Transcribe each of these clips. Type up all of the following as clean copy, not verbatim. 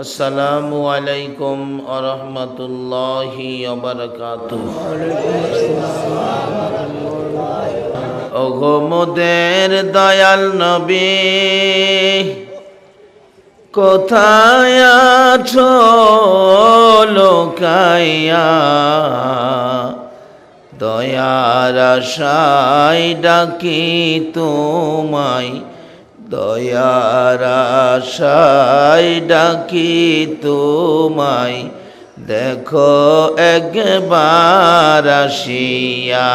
আসসালামু আলাইকুম ওয়া রাহমাতুল্লাহি ওয়া বারাকাতুহু। ওগো মোদের দয়াল নবী, কোথায় আছো লোকাইয়া? দয়ার আশায় ডাকি তোমায়, দয়ার আশায় ডাকি তোমায়, দেখো একবার আসিয়া।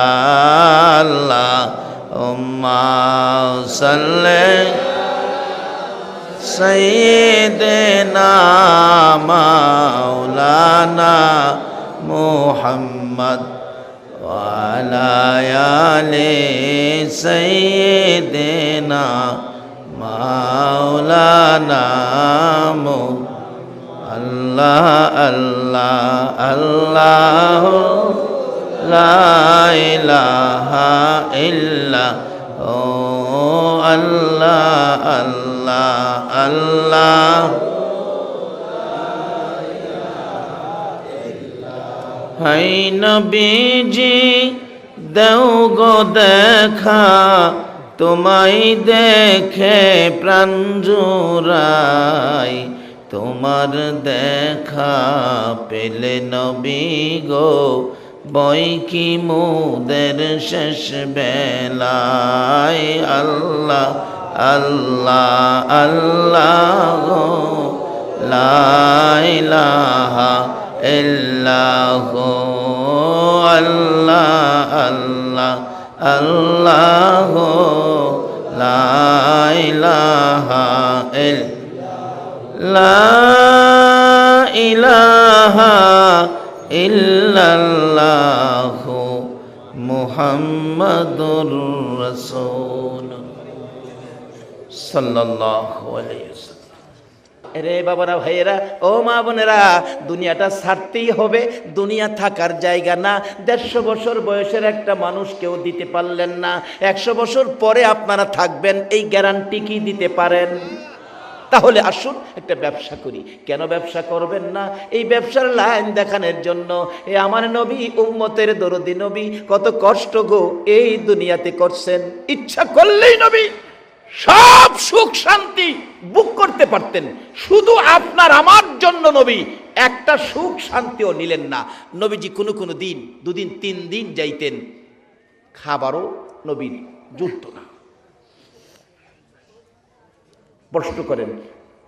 আল্লাহুম্মা সাল্লি সাইয়্যিদিনা মাওলানা মুহাম্মদ ওয়া আলা আলি সাইয়্যিদিনা মাওলানা আল্লাহ আল্লাহ আল্লাহ লা ইলাহা ইল্লা আল্লাহ আল্লাহ আল্লাহ। হাই নবীজি দেও গো দেখা, তোমায় দেখে প্রাণ জুড়াই, তোমার দেখা পেলে নবী গো বই কি মোদের শেষ বেলায়। আল্লাহ আল্লাহ আল্লাহ লা ইলাহা ইল্লাহু আল্লাহ আল্লাহ আল্লাহ লা ইলাহা লা ইলাহা ইল্লাল্লাহু মুহাম্মাদুর রাসূল সাল্লাল্লাহু আলাইহি ওয়াসাল্লাম। রে বাবারা, ভাইয়েরা, ও মা বোনেরা, দুনিয়াটা ছাড়তেই হবে। দুনিয়া থাকার জায়গা না। 150 বছর বয়সের একটা মানুষ কেউ দিতে পারলেন না। 100 বছর পরে আপনারা থাকবেন, এই গ্যারান্টি কি দিতে পারেন? তাহলে আসুন একটা ব্যবসা করি। কেন ব্যবসা করবেন না? এই ব্যবসার লাইন দেখানোর জন্য এ আমার নবী, উম্মতের দরদি নবী, কত কষ্ট গো এই দুনিয়াতে করছেন। ইচ্ছা করলেই নবী সব সুখ শান্তি বুক করতে পারতেন। শুধু আপনার আমার জন্য নবী একটা সুখ শান্তিও নিলেন না। নবীজি কোনো দিন 2 দিন 3 দিন যাইতেন, খাবারও নবীর জুটত না। প্রশ্ন করেন,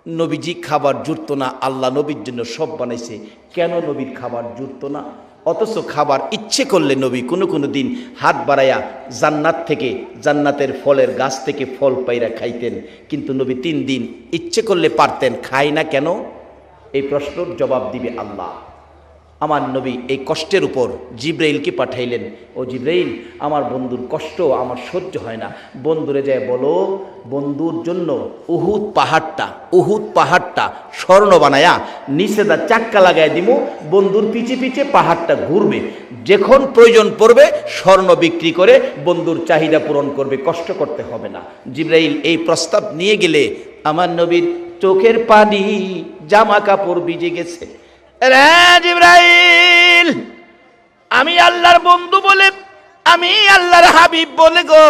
নবীজি খাবার জুটত না, আল্লাহ নবীর জন্য সব বানাইছে, কেন নবীর খাবার জুটত না? অথচ খাবার ইচ্ছে করলে নবী কোনো দিন হাত বাড়াইয়া জান্নাত থেকে, জান্নাতের ফলের গাছ থেকে ফল পাইরা খাইতেন। কিন্তু নবী 3 দিন ইচ্ছে করলে পারতেন, খায় না কেন? এই প্রশ্নের জবাব দিবে আল্লাহ। আমার নবী এই কষ্টের উপর জিব্রাইলকে পাঠাইলেন, ও জিব্রাইল, আমার বন্ধুর কষ্ট আমার সহ্য হয় না, বন্ধুরে যায় বলো বন্ধুর জন্য উহুদ পাহাড়টা স্বর্ণ বানায়া নিচে দা চাক্কা লাগাই দিমু, বন্ধুর পিছে পিছে পাহাড়টা ঘুরবে, যখন প্রয়োজন পড়বে স্বর্ণ বিক্রি করে বন্ধুর চাহিদা পূরণ করবে, কষ্ট করতে হবে না। জিব্রাইল এই প্রস্তাব নিয়ে গেলে আমার নবীর চোখের পানি, জামা কাপড় ভিজে গেছে। জিব্রাইল, আমি আল্লাহর বন্ধু বলে, আমি আল্লাহর হাবিব বলে গো,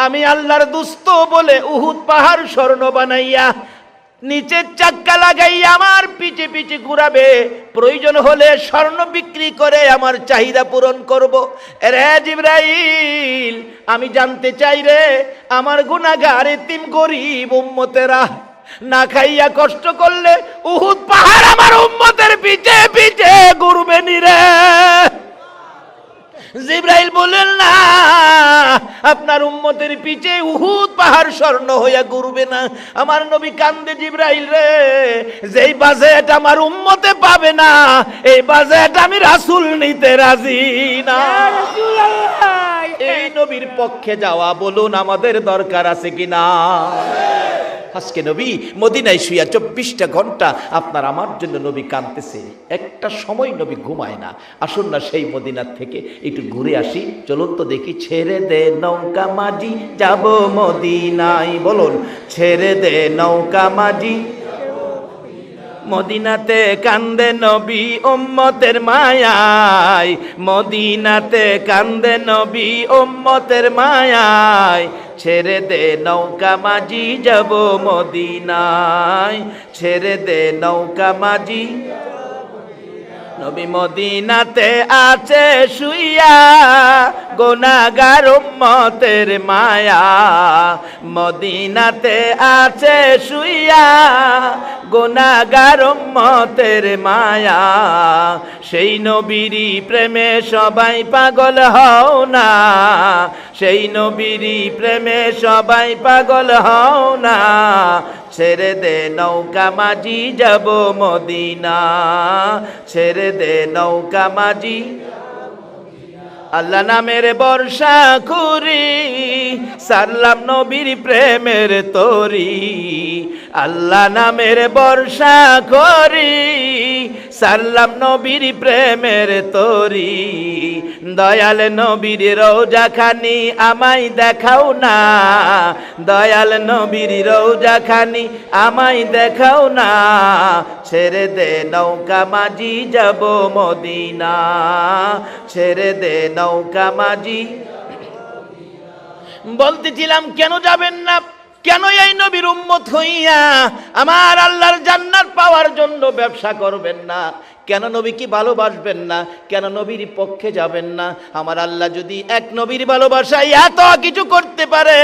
আমি আল্লাহর দুস্ত বলে উহুদ পাহাড় স্বর্ণ বানাইয়া নিচের চাক্কা লাগাইয়া আমার পিছে পিছে ঘুরাবে, প্রয়োজন হলে স্বর্ণ বিক্রি করে আমার চাহিদা পূরণ করব। রে জিব্রাইল, আমি জানতে চাই রে, আমার গুনাহগার এতিম গরিব উম্মতেরা না খাইয়া কষ্ট করলে উহুদ পাহাড় আমার উম্মতের পিছে পিছে ঘুরবে নি রে? জিব্রাইল বলেন না, আপনার উম্মতের পিছে উহুদ পাহাড় স্বর্ণ হইয়া ঘুরবে না। আমার নবী কান্দে, জিব্রাইল রে, যেই বাজেট আমার উম্মতে পাবে না, এই বাজেট আমি রাসূল নিতে রাজি না। এই নবীর পক্ষে যাওয়া বলুন আমাদের দরকার আছে কিনা? আজকে নবী মদিনায় শুইয়া 24টা ঘন্টা আপনার আমার জন্য নবী কাঁদতেছে, একটা সময় নবী ঘুমায় না। আসুন না সেই মদিনার থেকে একটু ঘুরে আসি, চলুন তো দেখি। ছেড়ে দে নৌকা মাঝি যাব মদিনায়, বলুন ছেড়ে দে নৌকা মাঝি। মদিনাতে কান্দে নবী উম্মতের মায়ায়, মদিনাতে কান্দে নবী উম্মতের মায়ায়, ছেড়ে দে নৌকা মাঝি যাব মদিনায়, ছেড়ে দে নৌকা মাঝি। নবী মদিনাতে আছে শুইয়া, গুনাহগার উম্মতের মায়া, মদিনাতে আছে শুইয়া, গুনাহগার উম্মতের মায়া। সেই নবীরই প্রেমে সবাই পাগল হও না, সেই নবীরই প্রেমে সবাই পাগল হও না, ছেড়ে দে নৌকা মাঝি যাব মদিনা, ছেড়ে দে নৌকা মাঝি। আল্লাহ নামের বর্ষা করি, সারলাম নবীর প্রেমের তরি, আল্লাহ নামের বর্ষা করি, সারলাম নবীর প্রেমের তরি। দয়াল নবীর রওজা খানি আমায় দেখাও না, দয়াল নবীর রওজা খানি আমায় দেখাও না, ছেড়ে দে নৌকা মাঝি যাব মদিনা, ছেড়ে দে নৌকা মাঝি। বলতেছিলাম কেন যাবেন না, কেন এই নবীর উম্মত হইয়া আমার আল্লাহর জান্নাত পাওয়ার জন্য ব্যবসা করবেন না, কেন নবীকে ভালোবাসবেন না, কেন নবীর পক্ষে যাবেন না? আমার আল্লাহ যদি এক নবীর ভালোবাসায় এত কিছু করতে পারে,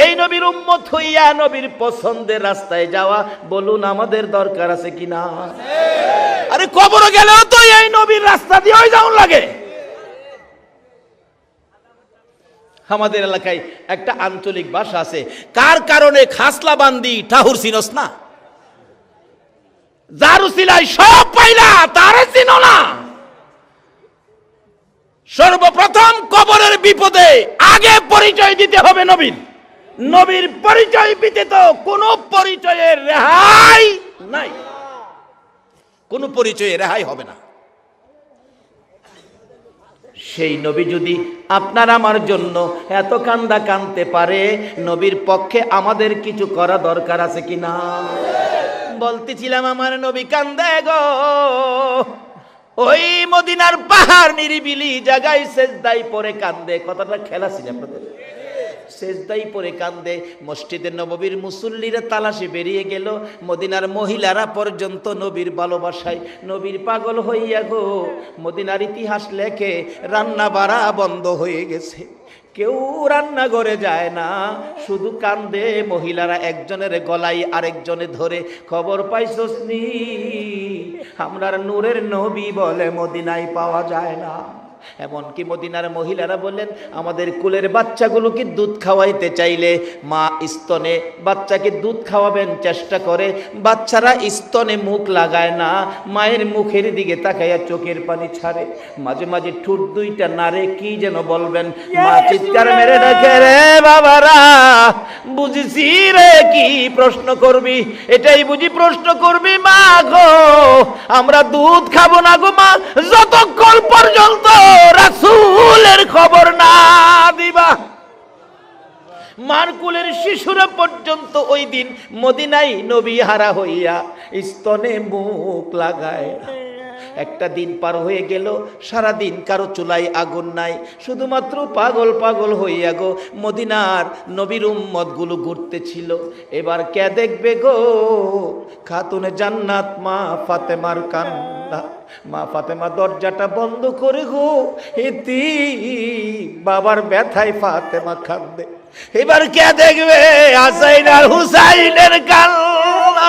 এই নবীর উম্মত হইয়া নবীর পছন্দের রাস্তায় যাওয়া, বলুন আমাদের দরকার আছে কিনা? আরে কবরে গেলেও তো এই নবীর রাস্তা দিয়ে যাওয়া লাগে। আমাদের এলাকায় একটা আঞ্চলিক ভাষা আছে, কার কারণে খাসলা বান্দি ঠাহুর চিনস না, যার উসিলায় সব পাইলা তারে চিনো না। সর্বপ্রথম কবরের বিপদে আগে পরিচয় দিতে হবে নবীর, নবীর পরিচয় ব্যতীত কোন পরিচয়ের রেহাই নাই, কোন পরিচয়ে রেহাই হবে না। সেই নবী যদি আপনার আমার জন্য এত কান্দা কানতে পারে, নবীর পক্ষে আমাদের কিছু করা দরকার আছে কিনা? বলতেছিলাম আমার নবী কান্দে গো, ওই মদিনার পাহাড় নিরিবিলি জায়গায় সেজদায় পড়ে কান্দে। কথাটা খেলা ছিল আপনাদের, সেজদাই পরে কান্দে। মসজিদে নববীর মুসল্লিরা তালাশে বেরিয়ে গেল, মদিনার মহিলারা পর্যন্ত নবীর ভালোবাসায় নবীর পাগল হইয়া গো। মদিনার ইতিহাস লেখে রান্না বাড়া বন্ধ হয়ে গেছে, কেউ রান্নাঘরে যায় না, শুধু কান্দে মহিলারা, একজনের গলায় আরেকজনে ধরে। খবর পাইছস নি আমরার নূরের নবী বলে মদিনায় পাওয়া যায় না। এমনকি মদিনার মহিলারা বললেন, আমাদের কুলের বাচ্চাগুলোকে দুধ খাওয়াইতে চাইলে মা স্তনে বাচ্চাকে দুধ খাওয়াবেন চেষ্টা করে, বাচ্চারা স্তনে মুখ লাগায় না, মায়ের মুখের দিকে তাকাইয়া চোখের পানি ছাড়ে, মাঝে মাঝে ঠোঁট দুইটা নাড়ে, কি যেন বলবেন। মা চিৎকার মেরে ডাকে, রে বাবারা বুঝেছি রে, কি প্রশ্ন করবি, এটাই বুঝি প্রশ্ন করবি মা গো, আমরা দুধ খাবো না গো মা, যতক্ষণ পর্যন্ত রাসূলের খবর না দিবা। মারকুলের শিশুরা পর্যন্ত ওই দিন মদিনায় নবী হারা হইয়া স্তনে মুখ লাগায়। একটা দিন পার হয়ে গেল, সারা দিন কারো চুলায় আগুন নাই, শুধুমাত্র পাগল পাগল হইয়া গো মদিনার নবীর উম্মত গুলো ঘুরতেছিল। এবার কে দেখবে গো? খাতুনে জান্নাত মা ফাতেমার কান্না। মা ফাতেমা দরজাটা বন্ধ করে গো, এতি বাবার ব্যথায় ফাতেমা কান্দে। এবার কে দেখবে? হাসাইন আর হুসাইনের কান্না।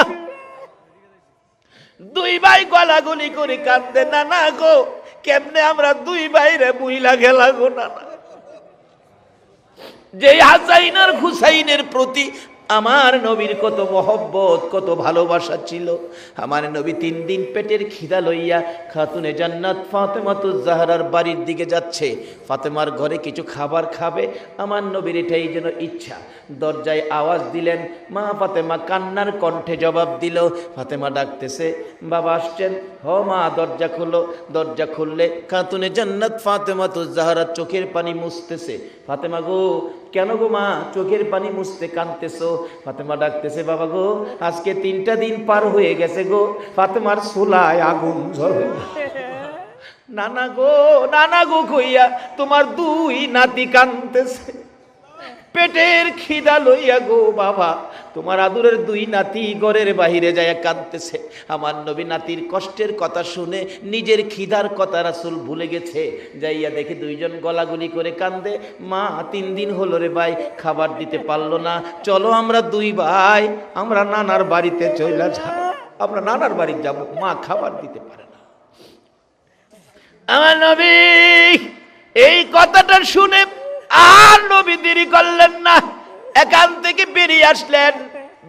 দুই ভাই গলাগলি করে কান্দে, না না গো, কেমনে আমরা দুই ভাইরে বুইলা গেলা গো নানা। যে হাসাইন আর হুসাইনের প্রতি আমার নবীর কত মহব্বত, কত ভালোবাসা ছিল। আমার নবী 3 দিন পেটের খিদা লইয়া খাতুনে জান্নাত ফাতেমাতুজ জাহরার বাড়ির দিকে যাচ্ছে। ফাতেমার ঘরে কিছু খাবার খাবে, আমার নবীর এটাই যেন ইচ্ছা। দরজায় আওয়াজ দিলেন, মা ফাতেমা কান্নার কণ্ঠে জবাব দিল। ফাতেমা ডাকতেছে, বাবা আসছেন। হ মা, দরজা খোলো। দরজা খুললে খাতুনে জান্নাত ফাতেমাতুজ জাহরার চোখের পানি মুছতেছে। ফাতেমা গো, কেন গো মা চোখের পানি মুছতে কাঁদতেছো? ফাতেমা ডাকতেছে, বাবা গো আজকে 3টা দিন পার হয়ে গেছে গো, ফাতেমার চুলায় আগুন জ্বলে। নানা গো কইয়া তোমার 2 নাতি কাঁদতেছে, পেটের খিদা লইয়া গো বাবা, তোমার আদরের 2 নাতি ঘরের বাহিরে যায় কাঁদতেছে। আমার নবী নাতির কষ্টের কথা শুনে নিজের খিদার কথা রাসূল ভুলে গেছে। যাইয়া দেখে 2জন গলাগুলি করে কান্দে, মা 3 দিন হলো রে ভাই খাবার দিতে পারলো না, চলো আমরা 2 ভাই আমরা নানার বাড়িতে চলে যাব, আমরা নানার বাড়ি যাব, মা খাবার দিতে পারে না। আমার নবী এই কথাটা শুনে আর নবী দেরি করলেন না, এখান থেকে বেরিয়ে আসলেন।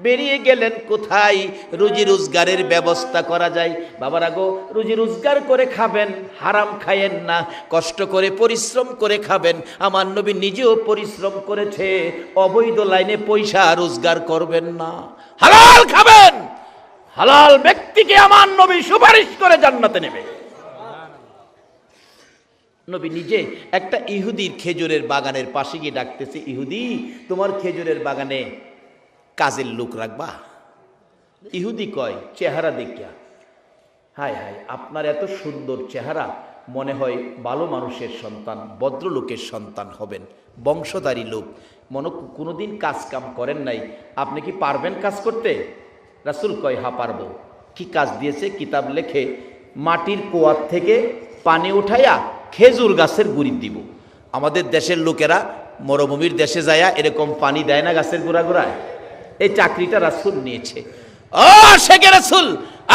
বেরিয়ে গেলেন কোথায়? রুজি রোজগারের ব্যবস্থা করা যায়। বাবারা গো, রুজি রোজগার করে খাবেন, হারাম খায়েন না, কষ্ট করে পরিশ্রম করে খাবেন। আমার নবী নিজেও পরিশ্রম করেছে, অবৈধ লাইনে পয়সা রোজগার করবেন না, হালাল খাবেন। হালাল ব্যক্তিকে আমার নবী সুপারিশ করে জান্নাতে নেবে। নবী নিজে একটা ইহুদির খেজুরের বাগানের পাশে গিয়ে ডাকতেছে, ইহুদি তোমার খেজুরের বাগানে কাজের লোক রাখবা? ইহুদি কয়, চেহারা দেখিয়া, হায় হায় আপনার এত সুন্দর চেহারা, মনে হয় ভালো মানুষের সন্তান, ভদ্রলোকের সন্তান হবেন, বংশধারী লোক, মনে কোনোদিন কাজ কাম করেন নাই, আপনি কি পারবেন কাজ করতে? রাসূল কয়, হ্যাঁ পারবো। কি কাজ দিয়েছে? কিতাব লেখে মাটির কুয়ার থেকে পানি উঠাইয়া খেজুর গাছের গুড়ি দিব। আমাদের দেশের লোকেরা মরুভূমির দেশে যায়া এরকম পানি দেয় না গাছের গোড়া গোড়ায়, এই চাকরিটা রাসূল নিয়েছে। ও শেখে রাসূল,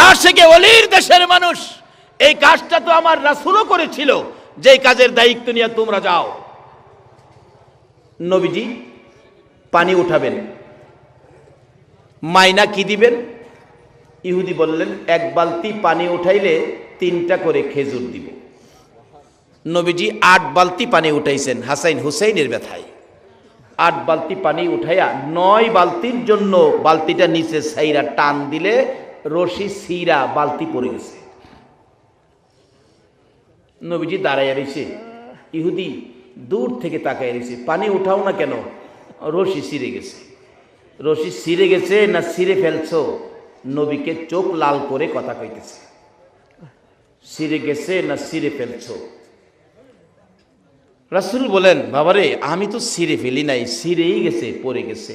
আশেকে ওলির দেশের মানুষ, এই কাজটা তো আমার রাসূলও করেছিল, যেই কাজের দায়িত্ব নিয়ে তোমরা যাও। নবীজি পানি উঠাবেন, মাইনা কি দিবেন? ইহুদি বললেন, 1 বালতি পানি উঠাইলে 3টা করে খেজুর দিব। নবীজি 8 বালতি পানি উঠাইছেন হাসাইন হুসাইনের ব্যথায়। 8 বালতি পানি উঠাইয়া 9 বালতির জন্য বালতিটা নিচে সাইরা টান দিলে রশি সিরা বালতি পড়ে গেছে। নবীজি দাঁড়াইয়া রয়েছে, ইহুদি দূর থেকে তাকাইয়া রয়েছে, পানি উঠাও না কেন? রশি ছিঁড়ে গেছে। রশি ছিঁড়ে গেছে না ছিঁড়ে ফেলছো? নবীকে চোখ লাল করে কথা কইতেছে, ছিঁড়ে গেছে না ছিঁড়ে ফেলছো? রাসূল বলেন, বাবারে আমি তো ছিঁড়ে ফেলি নাই, ছিঁড়েই গেছে, পড়ে গেছে।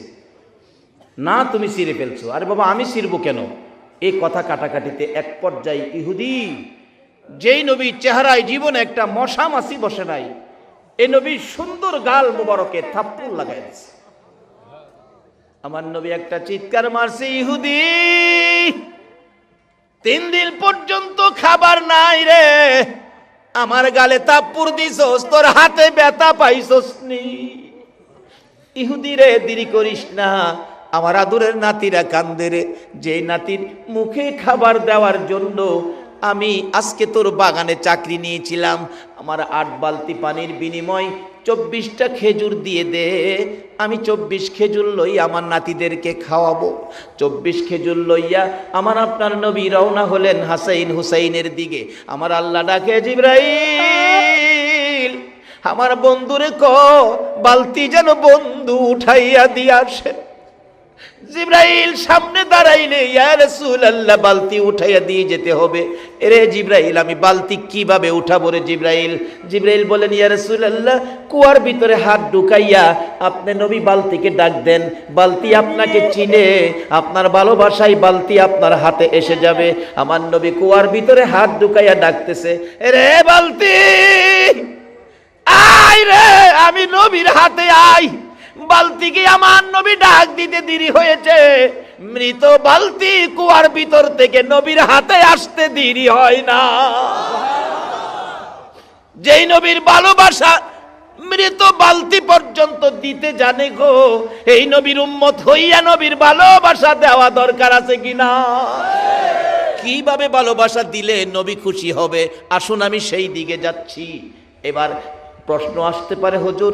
না তুমি ছিঁড়ে ফেলছো। আরে বাবা আমি ছিঁড়বো কেন? এই কথা কাটাকাটিতে এক পর্যায়ে ইহুদি, যেই নবীর চেহারায় জীবনে একটা মশা মাছি বসে নাই, এই নবীর সুন্দর গাল মুবারকে থাপ্পড় লাগাই দিছে। আমার নবী একটা চিৎকার মারছে, ইহুদি 3 দিন পর্যন্ত খাবার নাই রে, আমার গালে থাপ্পড় দিছস, তোর হাতে ব্যথা পাইছস নি? ইহুদি রে দেরি করিস না, আমার আদরের নাতিরা কান্দে রে, যে নাতির মুখে খাবার দেওয়ার জন্য আমি আজকে তোর বাগানে চাকরি নিয়েছিলাম, আমার 8 বালতি পানির বিনিময় 24টা খেজুর দিয়ে দে, আমি 24 খেজুর লই আমার নাতিদেরকে খাওয়াবো। 24 খেজুর লইয়া আমার আপনার নবী রওনা হলেন হাসাইন হুসাইনের দিকে। আমার আল্লাহ ডাকে, জিবরাইল আমার বন্ধুরে ক বালতি যেন বন্ধু উঠাইয়া দিয়ে আসে। জিবরাইল সামনে দাঁড়াইলে, ইয়া রাসূলুল্লাহ বালতি উঠাইয়া দিয়ে যেতে হবে। এরে জিবরাইল আমি বালতি কিভাবে উঠাবো রে জিবরাইল? জিবরাইল বলেন, ইয়া রাসূলুল্লাহ কুয়ার ভিতরে হাত ঢুকাইয়া আপনি নবী বালতিকে ডাক দেন, বালতি আপনাকে চিনে, আপনার ভালোবাসায় বালতি আপনার হাতে এসে যাবে। আমার নবী কুয়ার ভিতরে হাত ঢুকাইয়া ডাকতেছে, এরে বালতি আয় রে, আমি নবীর হাতে আয়। বালতিকে আমার নবী ডাক দিতে দেরি হয়েছে, মৃত বালতি কুয়ার ভিতর থেকে নবীর হাতে আসতে দেরি হয় না। যেই নবীর ভালোবাসা মৃত বালতি পর্যন্ত দিতে জানে গো, এই নবীর উম্মত হইয়া নবীর ভালোবাসা দেওয়া দরকার আছে কিনা? কিভাবে ভালোবাসা দিলে নবী খুশি হবে, আসুন আমি সেই দিকে যাচ্ছি। এবার প্রশ্ন আসতে পারে, হুজুর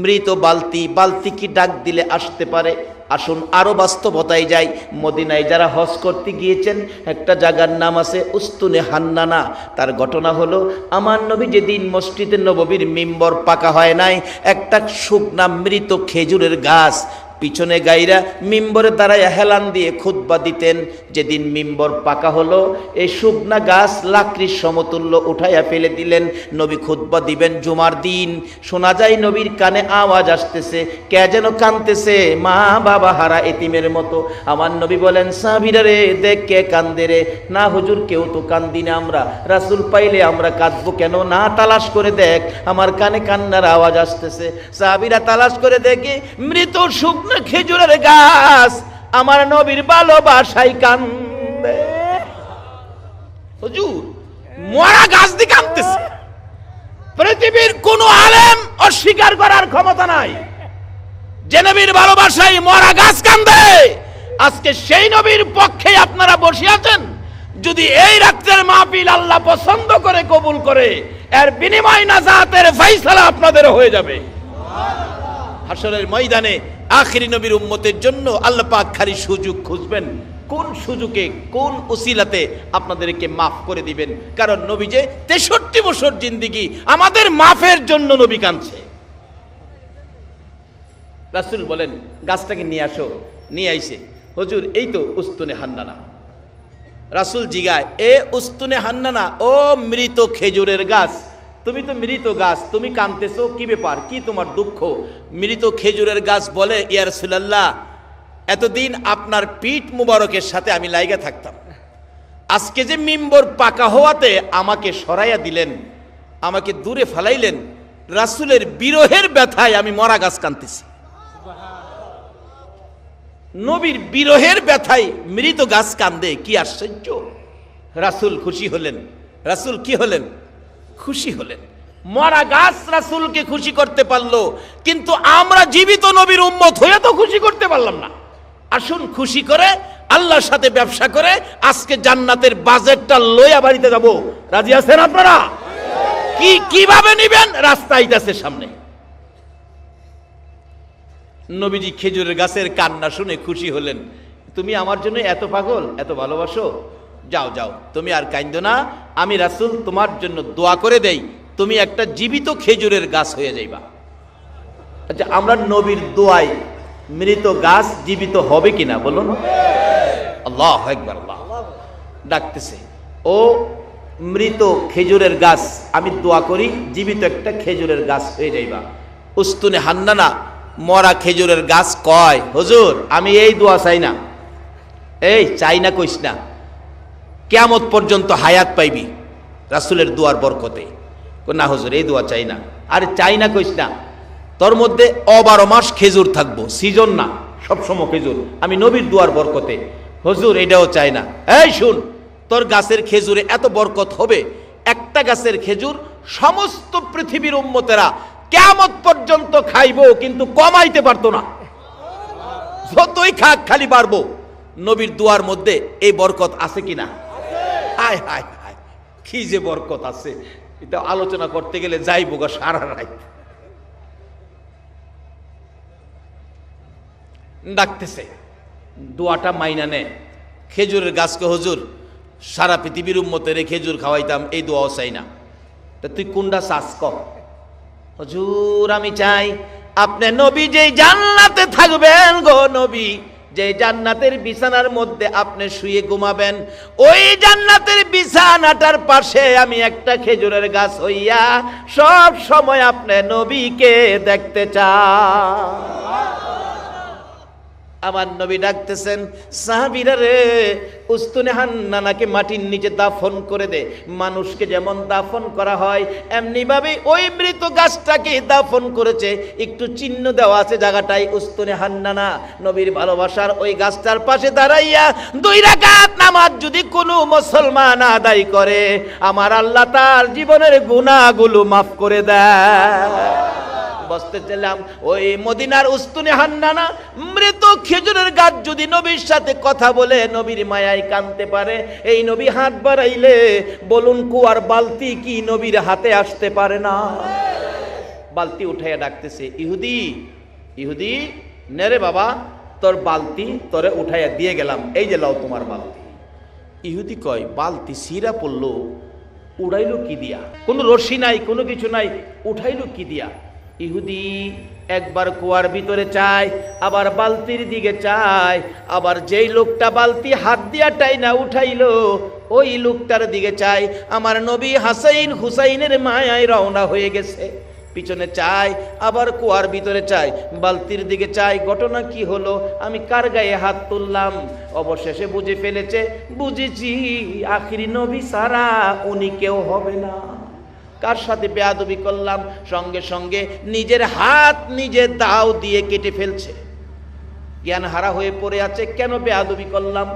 মৃত বালতি কি ডাক দিলে আসতে পারে? আসুন আরো বাস্তবতায় যাই। মদিনায় যারা হজ করতে গিয়েছেন, একটা জায়গার নাম আছে উস্তুনে হান্নানা। তার ঘটনা হলো, আমার নবী যেদিন মসজিদে নববীর মিম্বর পাকা হয় নাই, একটা শুকনা মৃত খেজুরের গাছ পিছনে গাইরা মিম্বরে দাঁড়ায় হেলান দিয়ে খুতবা দিতেন। যেদিন মিম্বর পাকা হলো, এই শুকনা গাছ লাকড়ির সমতুল্য উঠাইয়া ফেলে দিলেন। নবী খুতবা দিবেন জুমার দিন, শোনা যায় নবীর কানে আওয়াজ আসতেছে, কে যেন কাঁদতেছে মা বাবা হারা এতিমের মতো। আমার নবী বলেন, সাহাবীরা রে দেখ কে কান্দে রে। না হুজুর, কেউ তো কান্দি না আমরা, রাসূল পাইলে আমরা কাঁদবো কেন? না, তালাশ করে দেখ, আমার কানে কান্নার আওয়াজ আসতেছে। সাহাবীরা তালাশ করে দেখে মৃত শুকনো খেজুরের গাছ আমার নবীর ভালোবাসায় কান্দে। হুজুর, মরা গাছ দিয়ে কাঁদতেছে। পৃথিবীর কোন আলেম অস্বীকার করার ক্ষমতা নাই যে নবীর ভালোবাসায় মরা গাছ কান্দে। আজকে সেই নবীর পক্ষে আপনারা বসে আছেন। যদি এই রাত্রের মাহফিল আল্লাহ পছন্দ করে কবুল করে, এর বিনিময় নাজাতের ফয়সালা আপনাদের হয়ে যাবে। হাশরের ময়দানে আখিরি নবীর উম্মতের জন্য আল্লাহ পাক খালি সুযোগ খুঁজবেন, কোন সুযোগে কোন উসিলাতে আপনাদেরকে মাফ করে দিবেন। কারণ নবী যে 63 বছর জিন্দেগি আমাদের মাফের জন্য নবী কাঁদছে। রাসূল বলেন, গাছটাকে নিয়ে আসো। নিয়ে আইছে। হুজুর, এই তো উস্তুনে হান্নানা। রাসূল জিগায়, এ উস্তুনে হান্নানা, ও মৃত খেজুরের গাছ, তুমি তো মৃত গাছ, তুমি কাঁদতেছো, কি ব্যাপার, কি তোমার দুঃখ? মৃত খেজুরের গাছ বলে, ইয়া রাসূলুল্লাহ, এতদিন আপনার পিঠ মুবারকের সাথে আমি লাইগা থাকতাম, আজকে যে মিম্বর পাকা হওয়াতে আমাকে সরাইয়া দিলেন, আমাকে দূরে ফালাইলেন, রাসূলের বিরহের ব্যথায় আমি মরা গাছ কাঁদতেছি। নবীর বিরহের ব্যথায় মৃত গাছ কান্দে, কি আশ্চর্য! রাসূল খুশি হলেন। রাসূল কি হলেন? খুশি হলেন। মরা গাছ রাসূলকে খুশি করতে পারলো, কিন্তু আমরা জীবিত নবীর উম্মত হয়ে তো খুশি করতে পারলাম না। আসুন খুশি করে আল্লাহর সাথে ব্যবসা করে আজকে জান্নাতের বাজেটটা লইয়া বাড়িতে যাব। রাজি আছেন আপনারা? কিভাবে নিবেন? রাস্তা আইতাছে সামনে। নবীজি খেজুরের গাছের কান্না শুনে খুশি হলেন। তুমি আমার জন্য এত পাগল, এত ভালোবাসো, যাও যাও, তুমি আর কাঁদো না। আমি রাসূল তোমার জন্য দোয়া করে দেই, তুমি একটা জীবিত খেজুরের গাছ হয়ে যাইবা। আচ্ছা, আমরা নবীর দোয়ায় মৃত গাছ জীবিত হবে কিনা বলুন? আল্লাহু আকবার। আল্লাহ ডাকতেছে, ও মৃত খেজুরের গাছ, আমি দোয়া করি জীবিত একটা খেজুরের গাছ হয়ে যাইবা। উস্তুনে হান্নানা, মরা খেজুরের গাছ কয়, হুজুর আমি এই দোয়া চাই না। এই চাই না কইস না, কিয়ামত পর্যন্ত হায়াত পাইবি রাসূলের দোয়ার বরকতে। না হুজুর, এই দোয়া চাই না। আরে চাই না কইস না, তোর মধ্যে 12 মাস খেজুর থাকবো, সিজন না, সবসময় খেজুর, আমি নবীর দোয়ার বরকতে। হুজুর এটাও চাই না। এই শুন, তোর গাছের খেজুরে এত বরকত হবে, একটা গাছের খেজুর সমস্ত পৃথিবীর উম্মতেরা কিয়ামত পর্যন্ত খাইবো, কিন্তু কমাইতে পারতো না। যতই খাক খালি বাড়বো। নবীর দোয়ার মধ্যে এই বরকত আছে কিনা? হায় হায় হায়, কি যে বরকত আছে, এটা আলোচনা করতে গেলে যাইবো গা সারা রাত। ডাকতেছে, দোয়াটা মাইনা নে। খেজুরের গাছকে, হুজুর সারা পৃথিবীর উম্মতের খেজুর খাওয়াইতাম, এই দোয়াও চাই না। তা তুই কোনটা চাস ক? হুজুর আমি চাই আপনি নবী যেই জান্নাতে থাকবেন গো নবী, যে জান্নাতের বিছানার মধ্যে আপনি শুয়ে ঘুমাবেন, ওই জান্নাতের বিছানাটার পাশে আমি একটা খেজুরের গাছ হইয়া সব সময় আপনি নবীকে দেখতে চাই। আমার নবী ডাকতেছেন, সাহাবীরা রে, উস্তুনে হান্নানাকে মাটির নিচে দাফন করে দে। মানুষকে যেমন দাফন করা হয় এমনি ভাবে ওই মৃত গাছটাকে দাফন করেছে, একটু চিহ্ন দেওয়া আছে জায়গাটায় উস্তুনে হান্নানা। নবীর ভালোবাসার ওই গাছটার পাশে দাঁড়াইয়া 2 রাকাত নামাজ যদি কোনো মুসলমান আদায় করে, আমার আল্লাহ তার জীবনের গুনাহগুলো মাফ করে দেয়। বসতে চাইলাম, ওই মদিনার উস্তুনে হান্নানা মৃত খেজুরের গাছ যদি নবীর সাথে কথা বলে নবীর মায়ায় কাঁদতে পারে, এই নবী হাত বাড়াইলে বলুন কুয়ার বালতি কি নবীর হাতে আসতে পারে না? বালতি উঠাইয়া ডাকতেছে, ইহুদি ইহুদি, নে রে বাবা, তোর বালতি তোরে উঠাইয়া দিয়ে গেলাম, এই যে লাও তোমার বালতি। ইহুদি কয়, বালতি সিরা পড়লো, উড়াইলো কি দিয়া? কোনো রশি নাই, কোনো কিছু নাই, উঠাইলো কি দিয়া? ইহুদি একবার কুয়ার ভিতরে চায়, আবার বালতির দিকে চায়, আবার যেই লোকটা বালতি হাত দিয়া টাইনা উঠাইলো ওই লোকটার দিকে চায়। আমার নবী হাসাইন হুসাইনের মায়ায় রওনা হয়ে গেছে, পিছনে চায়, আবার কুয়ার ভিতরে চায়, বালতির দিকে চায়। ঘটনা কি হলো? আমি কার গায়ে হাত তুললাম? অবশেষে বুঝে ফেলেছে, বুঝেছি আখিরি নবী সারা উনি কেউ হবে না। কার সাথে বেয়াদবি করলাম? সঙ্গে সঙ্গে নিজের হাত নিজে দাও দিয়ে কেটে ফেলছে। জ্ঞান হারা হয়ে পড়ে আছে, কেন বেয়াদবি করলাম?